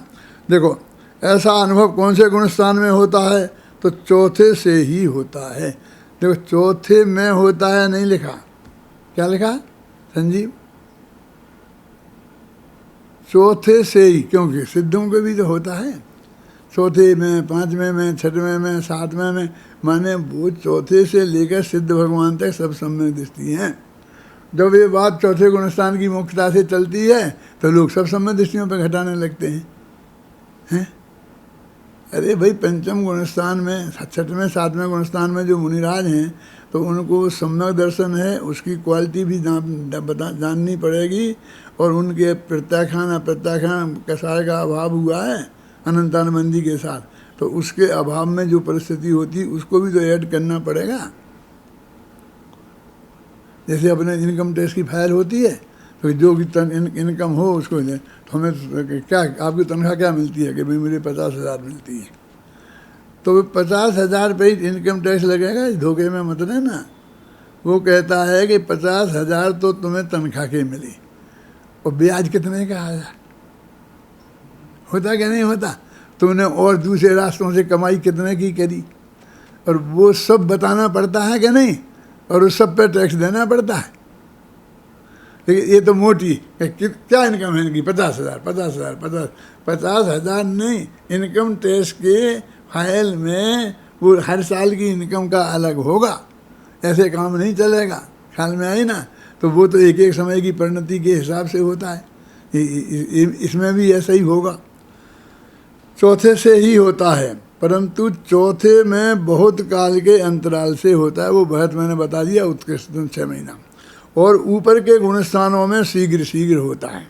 देखो, ऐसा अनुभव कौन से गुण स्थान में होता है, तो चौथे से ही होता है। देखो, चौथे में होता है नहीं लिखा, क्या लिखा संजीव? चौथे से ही, क्योंकि सिद्धों को भी तो होता है चौथे में, 5वें में, 6वें में, 7वें में, माने वो चौथे से लेकर सिद्ध भगवान तक सब सम्यक दृष्टि हैं। जब ये बात चौथे गुणस्थान की मुख्यता से चलती है तो लोग सब सम्यक दृष्टियों पर घटाने लगते हैं। अरे भाई, पंचम गुणस्थान में, 6वें 7वें गुणस्थान में जो मुनिराज हैं तो उनको सम्यक दर्शन है, उसकी क्वालिटी भी जाननी पड़ेगी। और उनके प्रत्याख्यान अप्रत्याख्यान कसाय का अभाव हुआ है अनंतानंदी के साथ, तो उसके अभाव में जो परिस्थिति होती उसको भी तो ऐड करना पड़ेगा। जैसे अपने इनकम टैक्स की फाइल होती है तो जो भी इनकम हो उसको, तो हमें क्या आपकी तनख्वाह क्या मिलती है कि भाई मुझे 50,000 मिलती है, तो 50,000 पे ही इनकम टैक्स लगेगा, धोखे में मत रहना। वो कहता है कि 50,000 तो तुम्हें तनख्वाह के मिली, और ब्याज कितने का आया, होता क्या नहीं होता? तुमने और दूसरे रास्तों से कमाई कितने की करी, और वो सब बताना पड़ता है कि नहीं, और उस सब पे टैक्स देना पड़ता है। लेकिन ये तो मोटी क्या इनकम है इनकी, 50,000 50,000 नहीं, इनकम टैक्स के फाइल में वो हर साल की इनकम का अलग होगा। ऐसे काम नहीं चलेगा, ख्याल में आई ना। तो वो तो एक एक समय की परिणति के हिसाब से होता है, इसमें भी ऐसा ही होगा। चौथे से ही होता है, परंतु चौथे में बहुत काल के अंतराल से होता है। वो बहुत मैंने बता दिया, उत्कृष्ट 6 महीना। और ऊपर के गुणस्थानों में शीघ्र शीघ्र होता है।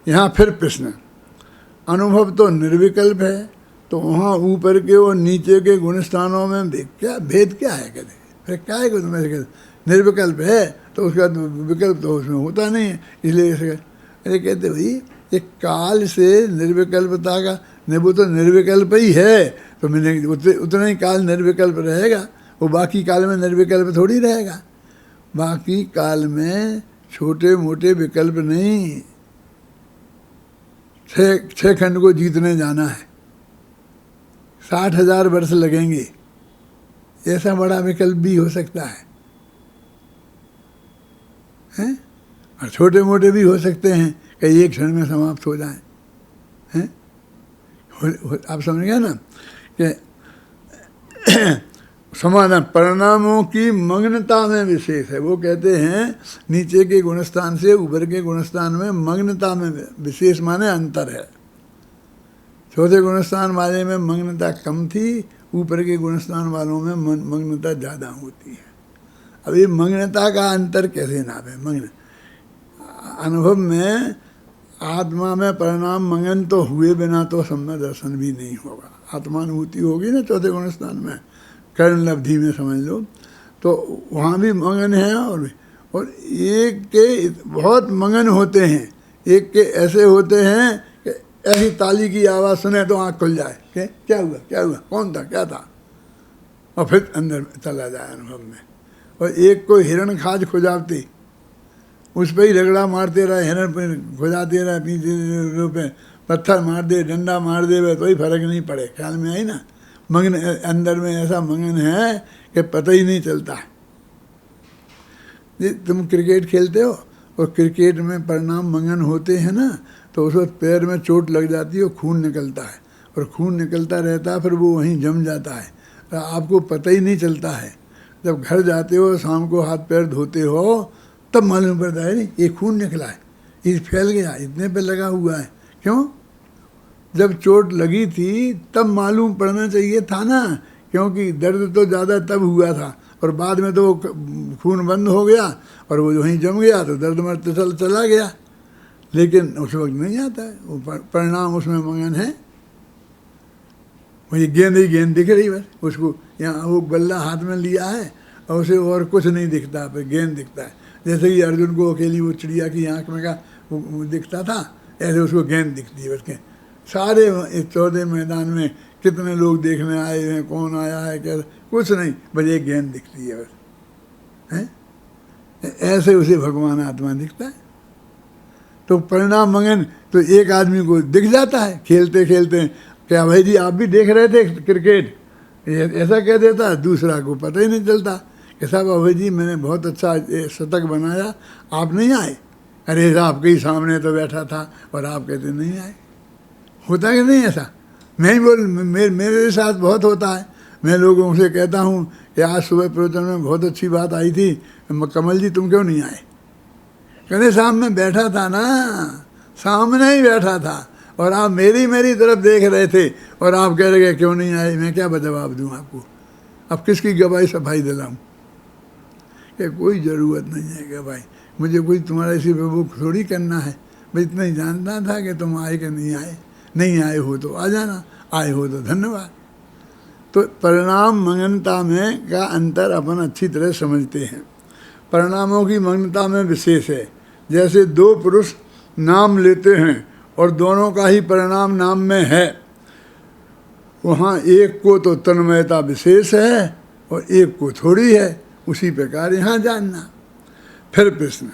यहाँ फिर प्रश्न, अनुभव तो निर्विकल्प है, तो वहाँ ऊपर के और नीचे के गुणस्थानों में क्या भेद क्या है? कहते फिर क्या है? निर्विकल्प है तो उसका विकल्प तो उसमें होता नहीं है, इसलिए अरे कहते भाई ये काल से निर्विकल्पता का, नहीं वो तो निर्विकल्प ही है, तो मैंने उतना ही काल निर्विकल्प रहेगा, वो बाकी काल में निर्विकल्प थोड़ी रहेगा। बाकी काल में छोटे मोटे विकल्प नहीं, 6 खंड को जीतने जाना है, 60,000 वर्ष लगेंगे, ऐसा बड़ा विकल्प भी हो सकता है, हैं? और छोटे मोटे भी हो सकते हैं कि एक क्षण में समाप्त हो जाएं, हैं? आप समझ गए ना कि समाधान परिणामों की मग्नता में विशेष है। वो कहते हैं नीचे के गुणस्थान से ऊपर के गुणस्थान में मग्नता में विशेष माने अंतर है। चौथे गुणस्थान वाले में मग्नता कम थी, ऊपर के गुणस्थान वालों में मग्नता ज़्यादा होती है। अब ये मग्नता का अंतर कैसे नापे? मग्न अनुभव में आत्मा में परिणाम मगन तो हुए बिना तो सम्यक दर्शन भी नहीं होगा। आत्मानुभूति होगी ना चौथे गुणस्थान में, कर्ण लब्धि में समझ लो, तो वहाँ भी मगन है। और एक के बहुत मगन होते हैं, एक के ऐसे होते हैं कि ऐसी ताली की आवाज़ सुने तो आँख खुल जाए कि क्या हुआ क्या हुआ, कौन था क्या था, और फिर अंदर चला जाए अनुभव में। और एक को हिरण खाज खुजावती, उस पर ही रगड़ा मारते रहे, हिरण पर खुजाते रहे, पीछे पे पत्थर मार दे, डंडा मार दे, तो ही फर्क नहीं पड़े। ख्याल में आई ना? मगन अंदर में ऐसा मगन है कि पता ही नहीं चलता। ये तुम क्रिकेट खेलते हो और क्रिकेट में परिणाम मगन होते हैं ना, तो उस वक्त पैर में चोट लग जाती है और खून निकलता है, और खून निकलता रहता है, फिर वो वहीं जम जाता है, तो आपको पता ही नहीं चलता है। जब घर जाते हो, शाम को हाथ पैर धोते हो, तब मालूम पड़ता है नहीं ये खून निकला है, ये फैल गया, इतने पे लगा हुआ है। क्यों? जब चोट लगी थी तब मालूम पड़ना चाहिए था ना, क्योंकि दर्द तो ज़्यादा तब हुआ था, और बाद में तो खून बंद हो गया और वो वहीं जम गया, तो दर्द मरते चला गया। लेकिन उस वक्त नहीं आता है, वो परिणाम उसमें मगन है। वही गेंद ही गेंद दिख रही, बस उसको यहाँ वो बल्ला हाथ में लिया है और उसे और कुछ नहीं दिखता, पर गेंद दिखता है। जैसे कि अर्जुन को अकेली वो चिड़िया की आँख में का वो दिखता था, ऐसे उसको गेंद दिखती है। बस सारे इस चौथे मैदान में कितने लोग देखने आए हैं, कौन आया है, क्या, कुछ नहीं, बस एक गेंद दिखती है, बस है। ऐसे उसे भगवान आत्मा दिखता है। तो परिणाम मगन तो एक आदमी को दिख जाता है खेलते खेलते, क्या भाई जी आप भी देख रहे थे क्रिकेट, ऐसा कह देता है, दूसरा को पता ही नहीं चलता कि साहब अभय जी मैंने बहुत अच्छा शतक बनाया, आप नहीं आए। अरे आपके ही सामने तो बैठा था और आप कहते नहीं आए। होता कि नहीं ऐसा? मैं ही मेरे साथ बहुत होता है। मैं लोगों से कहता हूँ कि आज सुबह प्रवचन में बहुत अच्छी बात आई थी, कमल जी तुम क्यों नहीं आए? कहते साहब मैं बैठा था ना, सामने ही बैठा था, और आप मेरी तरफ देख रहे थे, और आप कह रहे क्यों नहीं आए। मैं क्या जवाब दूँ आपको? अब किसकी गवाही सफाई दिलाऊँ? कि कोई ज़रूरत नहीं है गवाही, मुझे कोई तुम्हारा इसी पे वो थोड़ी करना है। मैं इतना ही जानता था कि तुम आए कि नहीं आए, नहीं आए हो तो आ जाना, आए हो तो धन्यवाद। तो परिणाम मगनता में का अंतर अपन अच्छी तरह समझते हैं। परिणामों की मग्नता में विशेष है। जैसे दो पुरुष नाम लेते हैं और दोनों का ही परिणाम नाम में है, वहाँ एक को तो तन्मयता विशेष है और एक को थोड़ी है। उसी प्रकार यहाँ जानना। फिर प्रश्न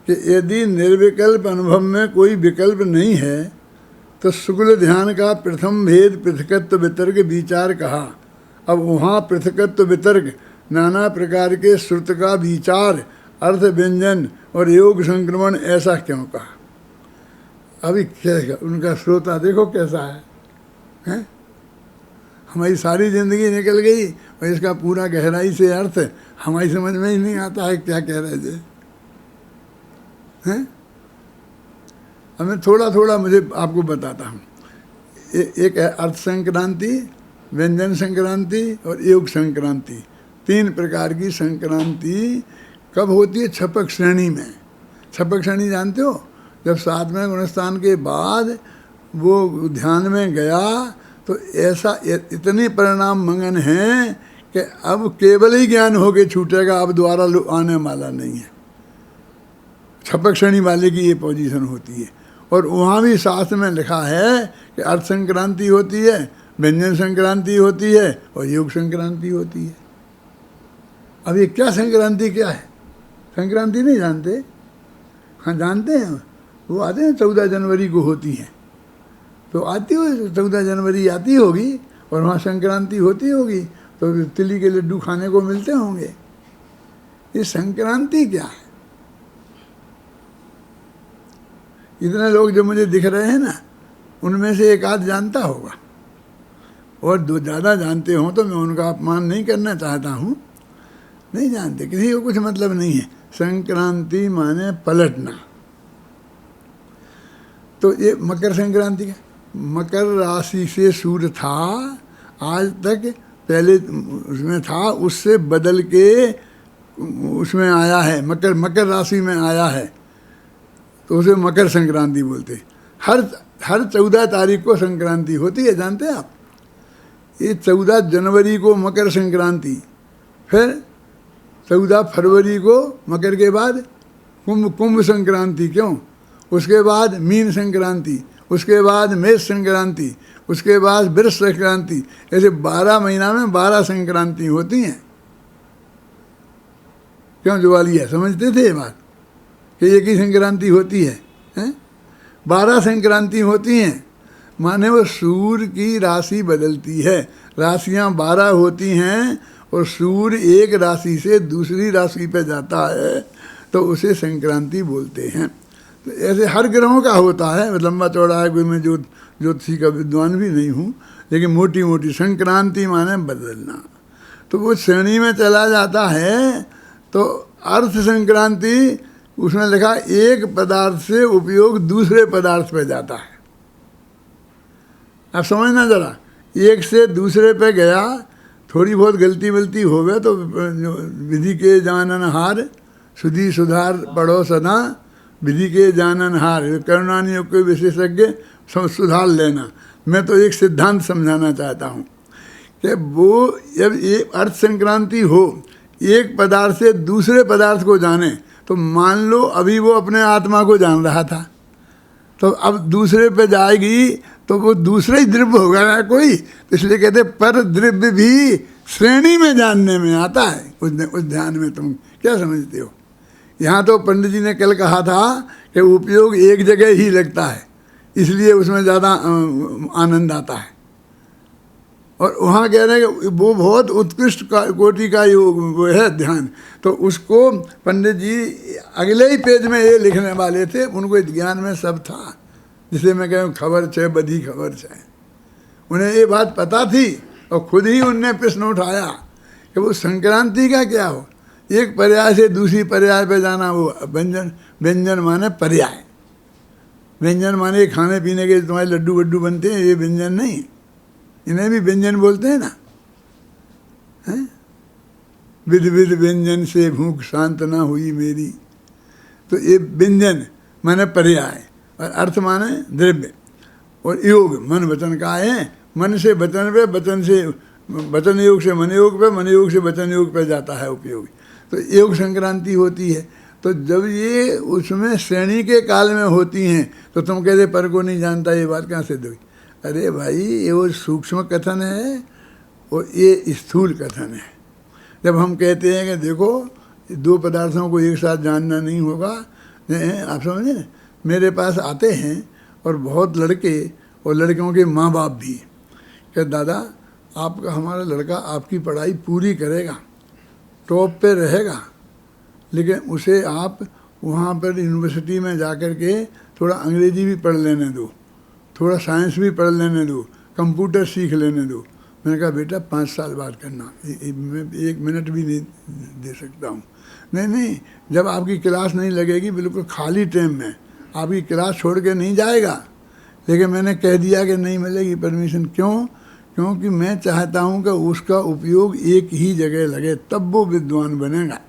कि यदि निर्विकल्प अनुभव में कोई विकल्प नहीं है तो शुक्ल ध्यान का प्रथम भेद पृथकत्व वितर्क विचार कहा। अब वहाँ पृथकत्व वितर्क नाना प्रकार के श्रुत का विचार, अर्थ व्यंजन और योग संक्रमण ऐसा क्यों कहा? अभी क्या उनका श्रोता देखो कैसा है? हमारी सारी जिंदगी निकल गई और इसका पूरा गहराई से अर्थ हमारी समझ में ही नहीं आता है क्या कह रहे थे, हैं? अब मैं थोड़ा थोड़ा मुझे आपको बताता हूँ। एक है अर्थ संक्रांति, व्यंजन संक्रांति और योग संक्रांति। तीन प्रकार की संक्रांति कब होती है? छपक श्रेणी में। छपक श्रेणी जानते हो? जब सातवें गुणस्थान के बाद वो ध्यान में गया तो ऐसा इतने परिणाम मंगन हैं कि अब केवल ही ज्ञान होके छूटेगा, अब दोबारा आने वाला नहीं है। छपक श्रेणी वाले की ये पोजीशन होती है। और वहाँ भी शास्त्र में लिखा है कि अर्थ संक्रांति होती है, व्यंजन संक्रांति होती है और योग संक्रांति होती है। अब ये क्या संक्रांति क्या है? संक्रांति नहीं जानते? हाँ जानते हैं, वो आते हैं 14 जनवरी को होती हैं, तो आती हो 14 जनवरी आती होगी और वहाँ संक्रांति होती होगी, तो तिली के लड्डू खाने को मिलते होंगे। ये संक्रांति क्या है? इतने लोग जो मुझे दिख रहे हैं ना, उनमें से एक आध जानता होगा। और दो ज़्यादा जानते हो तो मैं उनका अपमान नहीं करना चाहता हूँ, नहीं जानते, किसी को कुछ मतलब नहीं है। संक्रांति माने पलटना। तो ये मकर संक्रांति का, मकर राशि से सूर्य था आज तक, पहले उसमें था, उससे बदल के उसमें आया है, मकर राशि में आया है, तो उसे मकर संक्रांति बोलते। हर 14 तारीख को संक्रांति होती है, जानते हैं आप। ये 14 जनवरी को मकर संक्रांति, फिर 14 फरवरी को मकर के बाद कुंभ संक्रांति, क्यों, उसके बाद मीन संक्रांति, उसके बाद मेष संक्रांति, उसके बाद वृष संक्रांति, ऐसे 12 महीना में 12 संक्रांति होती हैं। क्यों दिवाली है, समझते थे ये बात कि एक ही संक्रांति होती है, हैं? 12 संक्रांति होती हैं, माने वो सूर्य की राशि बदलती है। राशियां 12 होती हैं और सूर्य एक राशि से दूसरी राशि पे जाता है, तो उसे संक्रांति बोलते हैं। तो ऐसे हर ग्रहों का होता है, लंबा चौड़ा है, कोई मैं ज्योतिषी का विद्वान भी नहीं हूँ, लेकिन मोटी मोटी संक्रांति माने बदलना। तो वो श्रेणी में चला जाता है। तो अर्थ संक्रांति, उसमें लिखा एक पदार्थ से उपयोग दूसरे पदार्थ पे जाता है। आप समझना जरा, एक से दूसरे पे गया, थोड़ी बहुत गलती वलती हो गए तो विधि के जाननहार सुधि सुधार पढ़ो सदा, विधि के जाननहार, करुणानियों के विशेषज्ञ सुधार लेना। मैं तो एक सिद्धांत समझाना चाहता हूँ कि वो जब ये अर्थ संक्रांति हो, एक पदार्थ से दूसरे पदार्थ को जाने, तो मान लो अभी वो अपने आत्मा को जान रहा था, तो अब दूसरे पे जाएगी तो वो दूसरा ही द्रव्य होगा ना कोई, इसलिए कहते पर द्रव्य भी श्रेणी में जानने में आता है। उस ध्यान में तुम क्या समझते हो। यहाँ तो पंडित जी ने कल कहा था कि उपयोग एक जगह ही लगता है, इसलिए उसमें ज़्यादा आनंद आता है, और वहाँ कह रहे हैं कि वो बहुत उत्कृष्ट कोटि का योग वो है ध्यान। तो उसको पंडित जी अगले ही पेज में ये लिखने वाले थे, उनको ज्ञान में सब था, जिसे मैं कहूँ खबर छे बधी खबर छे। उन्हें ये बात पता थी और खुद ही उनने प्रश्न उठाया कि वो संक्रांति का क्या हो, एक पर्याय से दूसरी पर्याय पे जाना, वो व्यंजन माने पर्याय, व्यंजन माने खाने पीने के तुम्हारे लड्डू वड्डू बनते हैं, ये व्यंजन नहीं, इन्हें भी व्यंजन बोलते हैं ना, हैं? विध विध व्यंजन से भूख शांत ना हुई मेरी। तो ये व्यंजन माने पर्याय और अर्थ माने द्रव्य, और योग मन वचन का है, मन से वचन पे, वचन से वचन योग से मन योग पे, मन योग से वचन योग पे जाता है उपयोग। तो योग संक्रांति होती है। तो जब ये उसमें श्रेणी के काल में होती हैं तो तुम कहते पर को नहीं जानता, ये बात कहाँ से दोगी। अरे भाई, ये वो सूक्ष्म कथन है और ये स्थूल कथन है। जब हम कहते हैं कि देखो दो पदार्थों को एक साथ जानना नहीं होगा, आप समझे, मेरे पास आते हैं और बहुत लड़के और लड़कियों के माँ बाप भी, कि दादा आपका हमारा लड़का आपकी पढ़ाई पूरी करेगा, टॉप पे रहेगा, लेकिन उसे आप वहाँ पर यूनिवर्सिटी में जा कर के थोड़ा अंग्रेजी भी पढ़ लेने दो, थोड़ा साइंस भी पढ़ लेने दो, कंप्यूटर सीख लेने दो। मैंने कहा बेटा 5 साल बाद करना, मैं 1 मिनट भी नहीं दे सकता हूँ। नहीं, जब आपकी क्लास नहीं लगेगी, बिल्कुल खाली टाइम में आपकी क्लास छोड़ के नहीं जाएगा। लेकिन मैंने कह दिया कि नहीं मिलेगी परमिशन। क्यों? क्योंकि मैं चाहता हूँ कि उसका उपयोग एक ही जगह लगे, तब वो विद्वान बनेगा।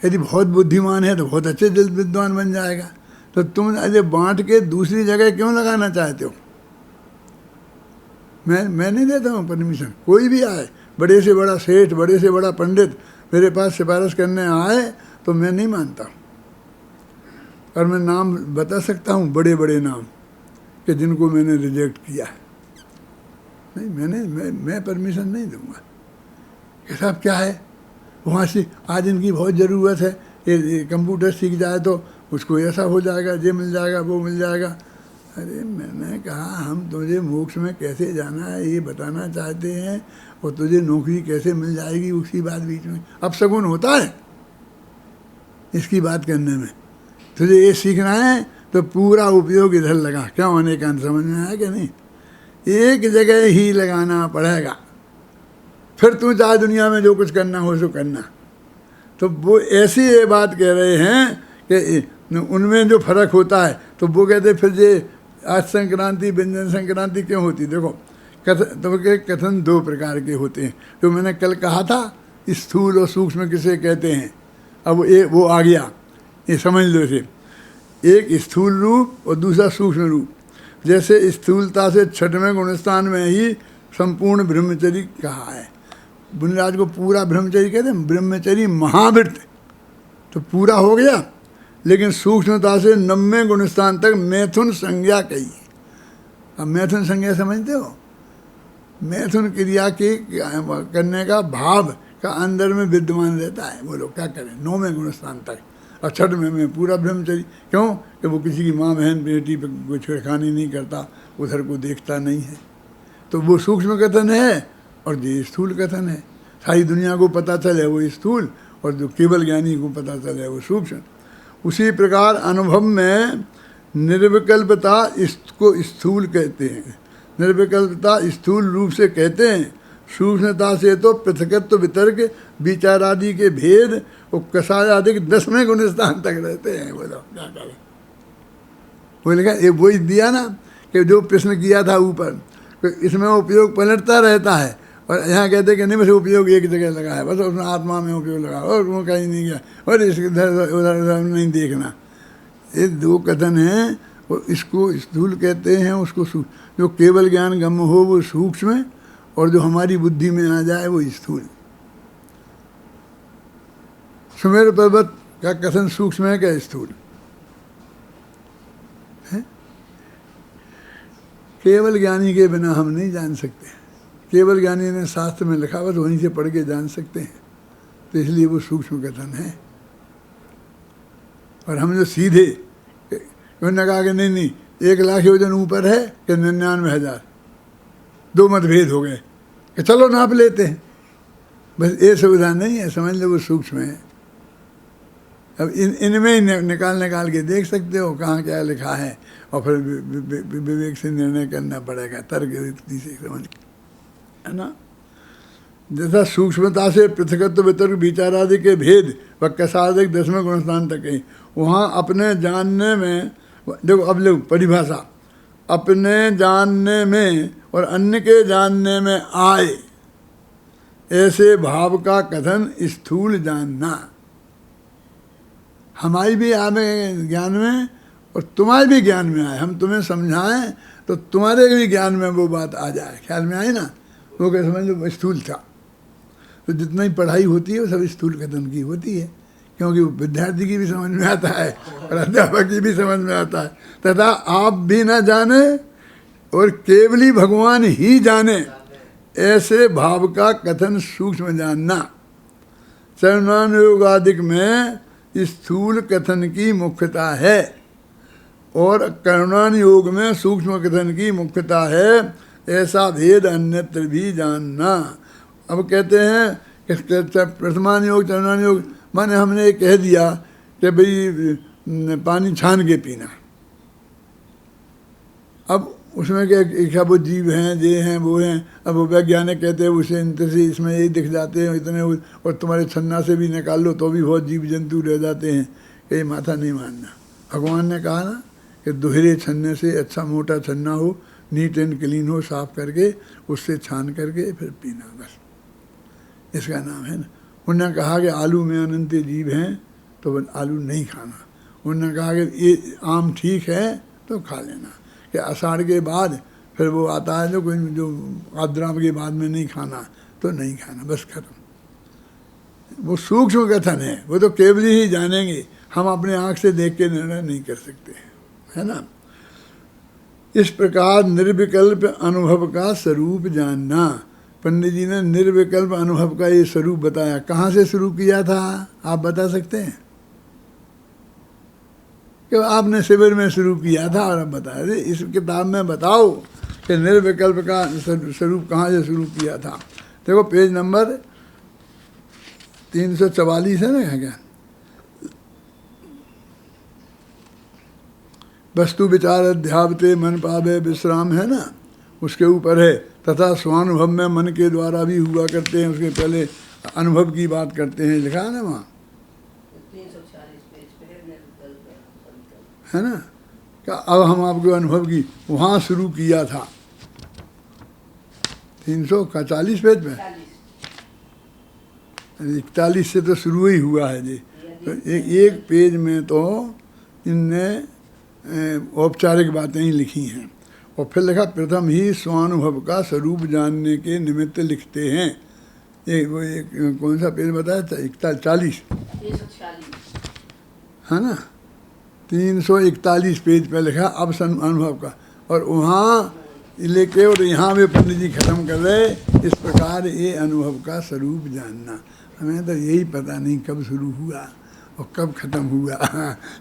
यदि बहुत बुद्धिमान है तो बहुत अच्छे जल्द विद्वान बन जाएगा। तो तुम अरे बांट के दूसरी जगह क्यों लगाना चाहते हो? मैं नहीं देता हूँ परमिशन। कोई भी आए, बड़े से बड़ा सेठ, बड़े से बड़ा पंडित मेरे पास सिफारिश करने आए तो मैं नहीं मानता हूँ। और मैं नाम बता सकता हूँ, बड़े बड़े नाम, कि जिनको मैंने रिजेक्ट किया है। नहीं, मैं परमिशन नहीं दूंगा। कि साहब क्या है, वहाँ से आज इनकी बहुत ज़रूरत है, ये कंप्यूटर सीख जाए तो उसको ऐसा हो जाएगा, ये मिल जाएगा, वो मिल जाएगा। अरे मैंने कहा हम तुझे मोक्ष में कैसे जाना है ये बताना चाहते हैं, और तुझे नौकरी कैसे मिल जाएगी उसी बात बीच में अब शगुन होता है इसकी बात करने में। तुझे ये सीखना है तो पूरा उपयोग इधर लगा। क्या होने का समझ में आया कि नहीं? एक जगह ही लगाना पड़ेगा, फिर तू चाहे दुनिया में जो कुछ करना हो सो करना। तो वो ऐसी ये बात कह रहे हैं कि उनमें जो फर्क होता है, तो वो कहते फिर ये आज संक्रांति व्यंजन संक्रांति क्यों होती? देखो कथन, तो कथन दो प्रकार के होते हैं। जो मैंने कल कहा था स्थूल और सूक्ष्म किसे कहते हैं, अब वो आ गया, ये समझ लो इसे। एक स्थूल रूप और दूसरा सूक्ष्म रूप। जैसे स्थूलता से छठवें गुणस्थान में ही संपूर्ण ब्रह्मचर्य कहा है। बुनिराज को पूरा ब्रह्मचर्य कहते हैं, ब्रह्मचर्य महावृत्त तो पूरा हो गया, लेकिन सूक्ष्मता से 90वें गुणस्थान तक मैथुन संज्ञा कही। अब मैथुन संज्ञा समझते हो? मैथुन क्रिया के करने का भाव का अंदर में विद्यमान रहता है। बोलो क्या करें? 9वें गुणस्थान तक और 6वें में पूरा ब्रह्मचर्य। क्यों? कि वो किसी की माँ बहन बेटी पर कोई छेड़खानी नहीं करता, उधर को देखता नहीं है। तो वो सूक्ष्म कथन है और जो स्थूल कथन है। सारी दुनिया को पता चले वो स्थूल, और जो केवल ज्ञानी को पता चले वो सूक्ष्म। उसी प्रकार अनुभव में निर्विकल्पता इसको स्थूल कहते हैं, निर्विकल्पता स्थूल रूप से कहते हैं। सूक्ष्मता से तो पृथकत्व वितर्क विचार आदि के भेद और कषाय आदि के 10वें गुणस्थान तक रहते हैं। बोलो क्या करें? वो लिखा ये वही दिया ना कि जो प्रश्न किया था ऊपर, तो इसमें उपयोग पलटता रहता है, और यहाँ कहते कि नहीं बस उपयोग एक जगह लगा है, बस उसमें आत्मा में उपयोग लगा और वो कहीं नहीं गया, और इसके उधर उधर नहीं देखना। ये दो कथन हैं। वो इसको स्थूल कहते हैं, उसको जो केवल ज्ञान गम्य हो वो सूक्ष्म, और जो हमारी बुद्धि में आ जाए वो स्थूल। सुमेर पर्वत का कथन सूक्ष्म है क्या स्थूल है? केवल ज्ञानी के बिना हम नहीं जान सकते। केवल ज्ञानी ने शास्त्र में लिखा बस वहीं से पढ़ के जान सकते हैं, तो इसलिए वो सूक्ष्म कथन है। और हम जो सीधे उन्होंने कहा कि नहीं 1 लाख योजन ऊपर है कि 99,000, 2 मतभेद हो गए कि चलो नाप लेते हैं, बस ये सुविधा नहीं है, समझ लो वो सूक्ष्म है। अब इनमें ही निकाल के देख सकते हो कहाँ क्या लिखा है, और फिर विवेक से निर्णय करना पड़ेगा, तर्क युक्ति से समझ, है ना। जैसा सूक्ष्मता से पृथकत्व वितर्क विचार आदि के भेद व कसादिक 10वें गुणस्थान तक है, वहाँ अपने जानने में, देखो अब लोग परिभाषा, अपने जानने में और अन्य के जानने में आए ऐसे भाव का कथन स्थूल जानना। हमारी भी आवे ज्ञान में और तुम्हारे भी ज्ञान में आए, हम तुम्हें समझाएं तो तुम्हारे भी ज्ञान में वो बात आ जाए, ख्याल में आए ना, वो क्या समझ लो स्थूल था। तो जितना ही पढ़ाई होती है वो सब स्थूल कथन की होती है, क्योंकि विद्यार्थी की भी समझ में आता है और अध्यापक की भी समझ में आता है। तथा आप भी ना जाने और केवली भगवान ही जाने ऐसे भाव का कथन सूक्ष्म जानना। चरणानुयोगादिक में स्थूल कथन की मुख्यता है और कर्णान योग में सूक्ष्म कथन की मुख्यता है, ऐसा भेद अन्यत्र भी जानना। अब कहते हैं कि प्रथमान योग चरणान योग, माने हमने कह दिया कि भाई पानी छान के पीना, अब उसमें क्या वो जीव हैं, ये हैं, वो हैं, अब वो वैज्ञानिक कहते हैं उसे इनसे से इसमें यही दिख जाते हैं इतने, और तुम्हारे छन्ना से भी निकाल लो तो भी बहुत जीव जंतु रह जाते हैं। कहीं माथा नहीं मारना। भगवान ने कहा ना कि दोहरे छन्ने से अच्छा मोटा छन्ना हो, नीट एंड क्लीन हो, साफ करके उससे छान करके फिर पीना, बस इसका नाम है ना। उन्होंने कहा कि आलू में अनंत जीव हैं तो आलू नहीं खाना। उन्होंने कहा कि ये आम ठीक है तो खा लेना, कि आषाढ़ के बाद फिर वो आता है जो आद्राम के बाद में नहीं खाना तो नहीं खाना, बस खत्म। वो सूक्ष्म कथन है, वो तो केवल ही जानेंगे, हम अपने आँख से देख के निर्णय नहीं कर सकते, है ना। इस प्रकार निर्विकल्प अनुभव का स्वरूप जानना। पंडित जी ने निर्विकल्प अनुभव का ये स्वरूप बताया। कहाँ से शुरू किया था आप बता सकते हैं? कि आपने शिविर में शुरू किया था और अब बता रहे इस किताब में बताओ कि निर्विकल्प का स्वरूप कहाँ से शुरू किया था। देखो पेज नंबर 344 है ना, क्या वस्तु विचार अध्यापते मन पावे विश्राम है ना, उसके ऊपर है तथा स्वानुभव में मन के द्वारा भी हुआ करते हैं, उसके पहले अनुभव की बात करते हैं, लिखा है ना वहाँ, 340 पेज पे है ना। क्या अब हम आपको अनुभव की वहाँ शुरू किया था 340 पेज में, 41 से तो शुरू ही हुआ है जी। तो एक पेज में तो इनने औपचारिक बातें ही लिखी हैं। और फिर लिखा प्रथम ही स्वानुभव का स्वरूप जानने के निमित्त लिखते हैं। एक कौन सा पेज बताया था, 41 है ना, 341 पेज पे लिखा अब अनुभव का, और वहाँ लेके और यहाँ में पंडित जी खत्म कर रहे, इस प्रकार ये अनुभव का स्वरूप जानना। हमें तो यही पता नहीं कब शुरू हुआ और कब खत्म हुआ,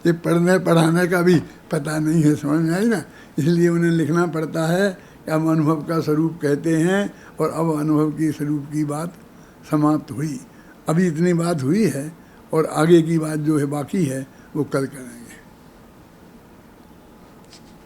ये पढ़ने पढ़ाने का भी पता नहीं है, समझ में आई ना। इसलिए उन्हें लिखना पड़ता है कि अब अनुभव का स्वरूप कहते हैं, और अब अनुभव की स्वरूप की बात समाप्त हुई। अभी इतनी बात हुई है और आगे की बात जो है बाकी है वो कल करेंगे।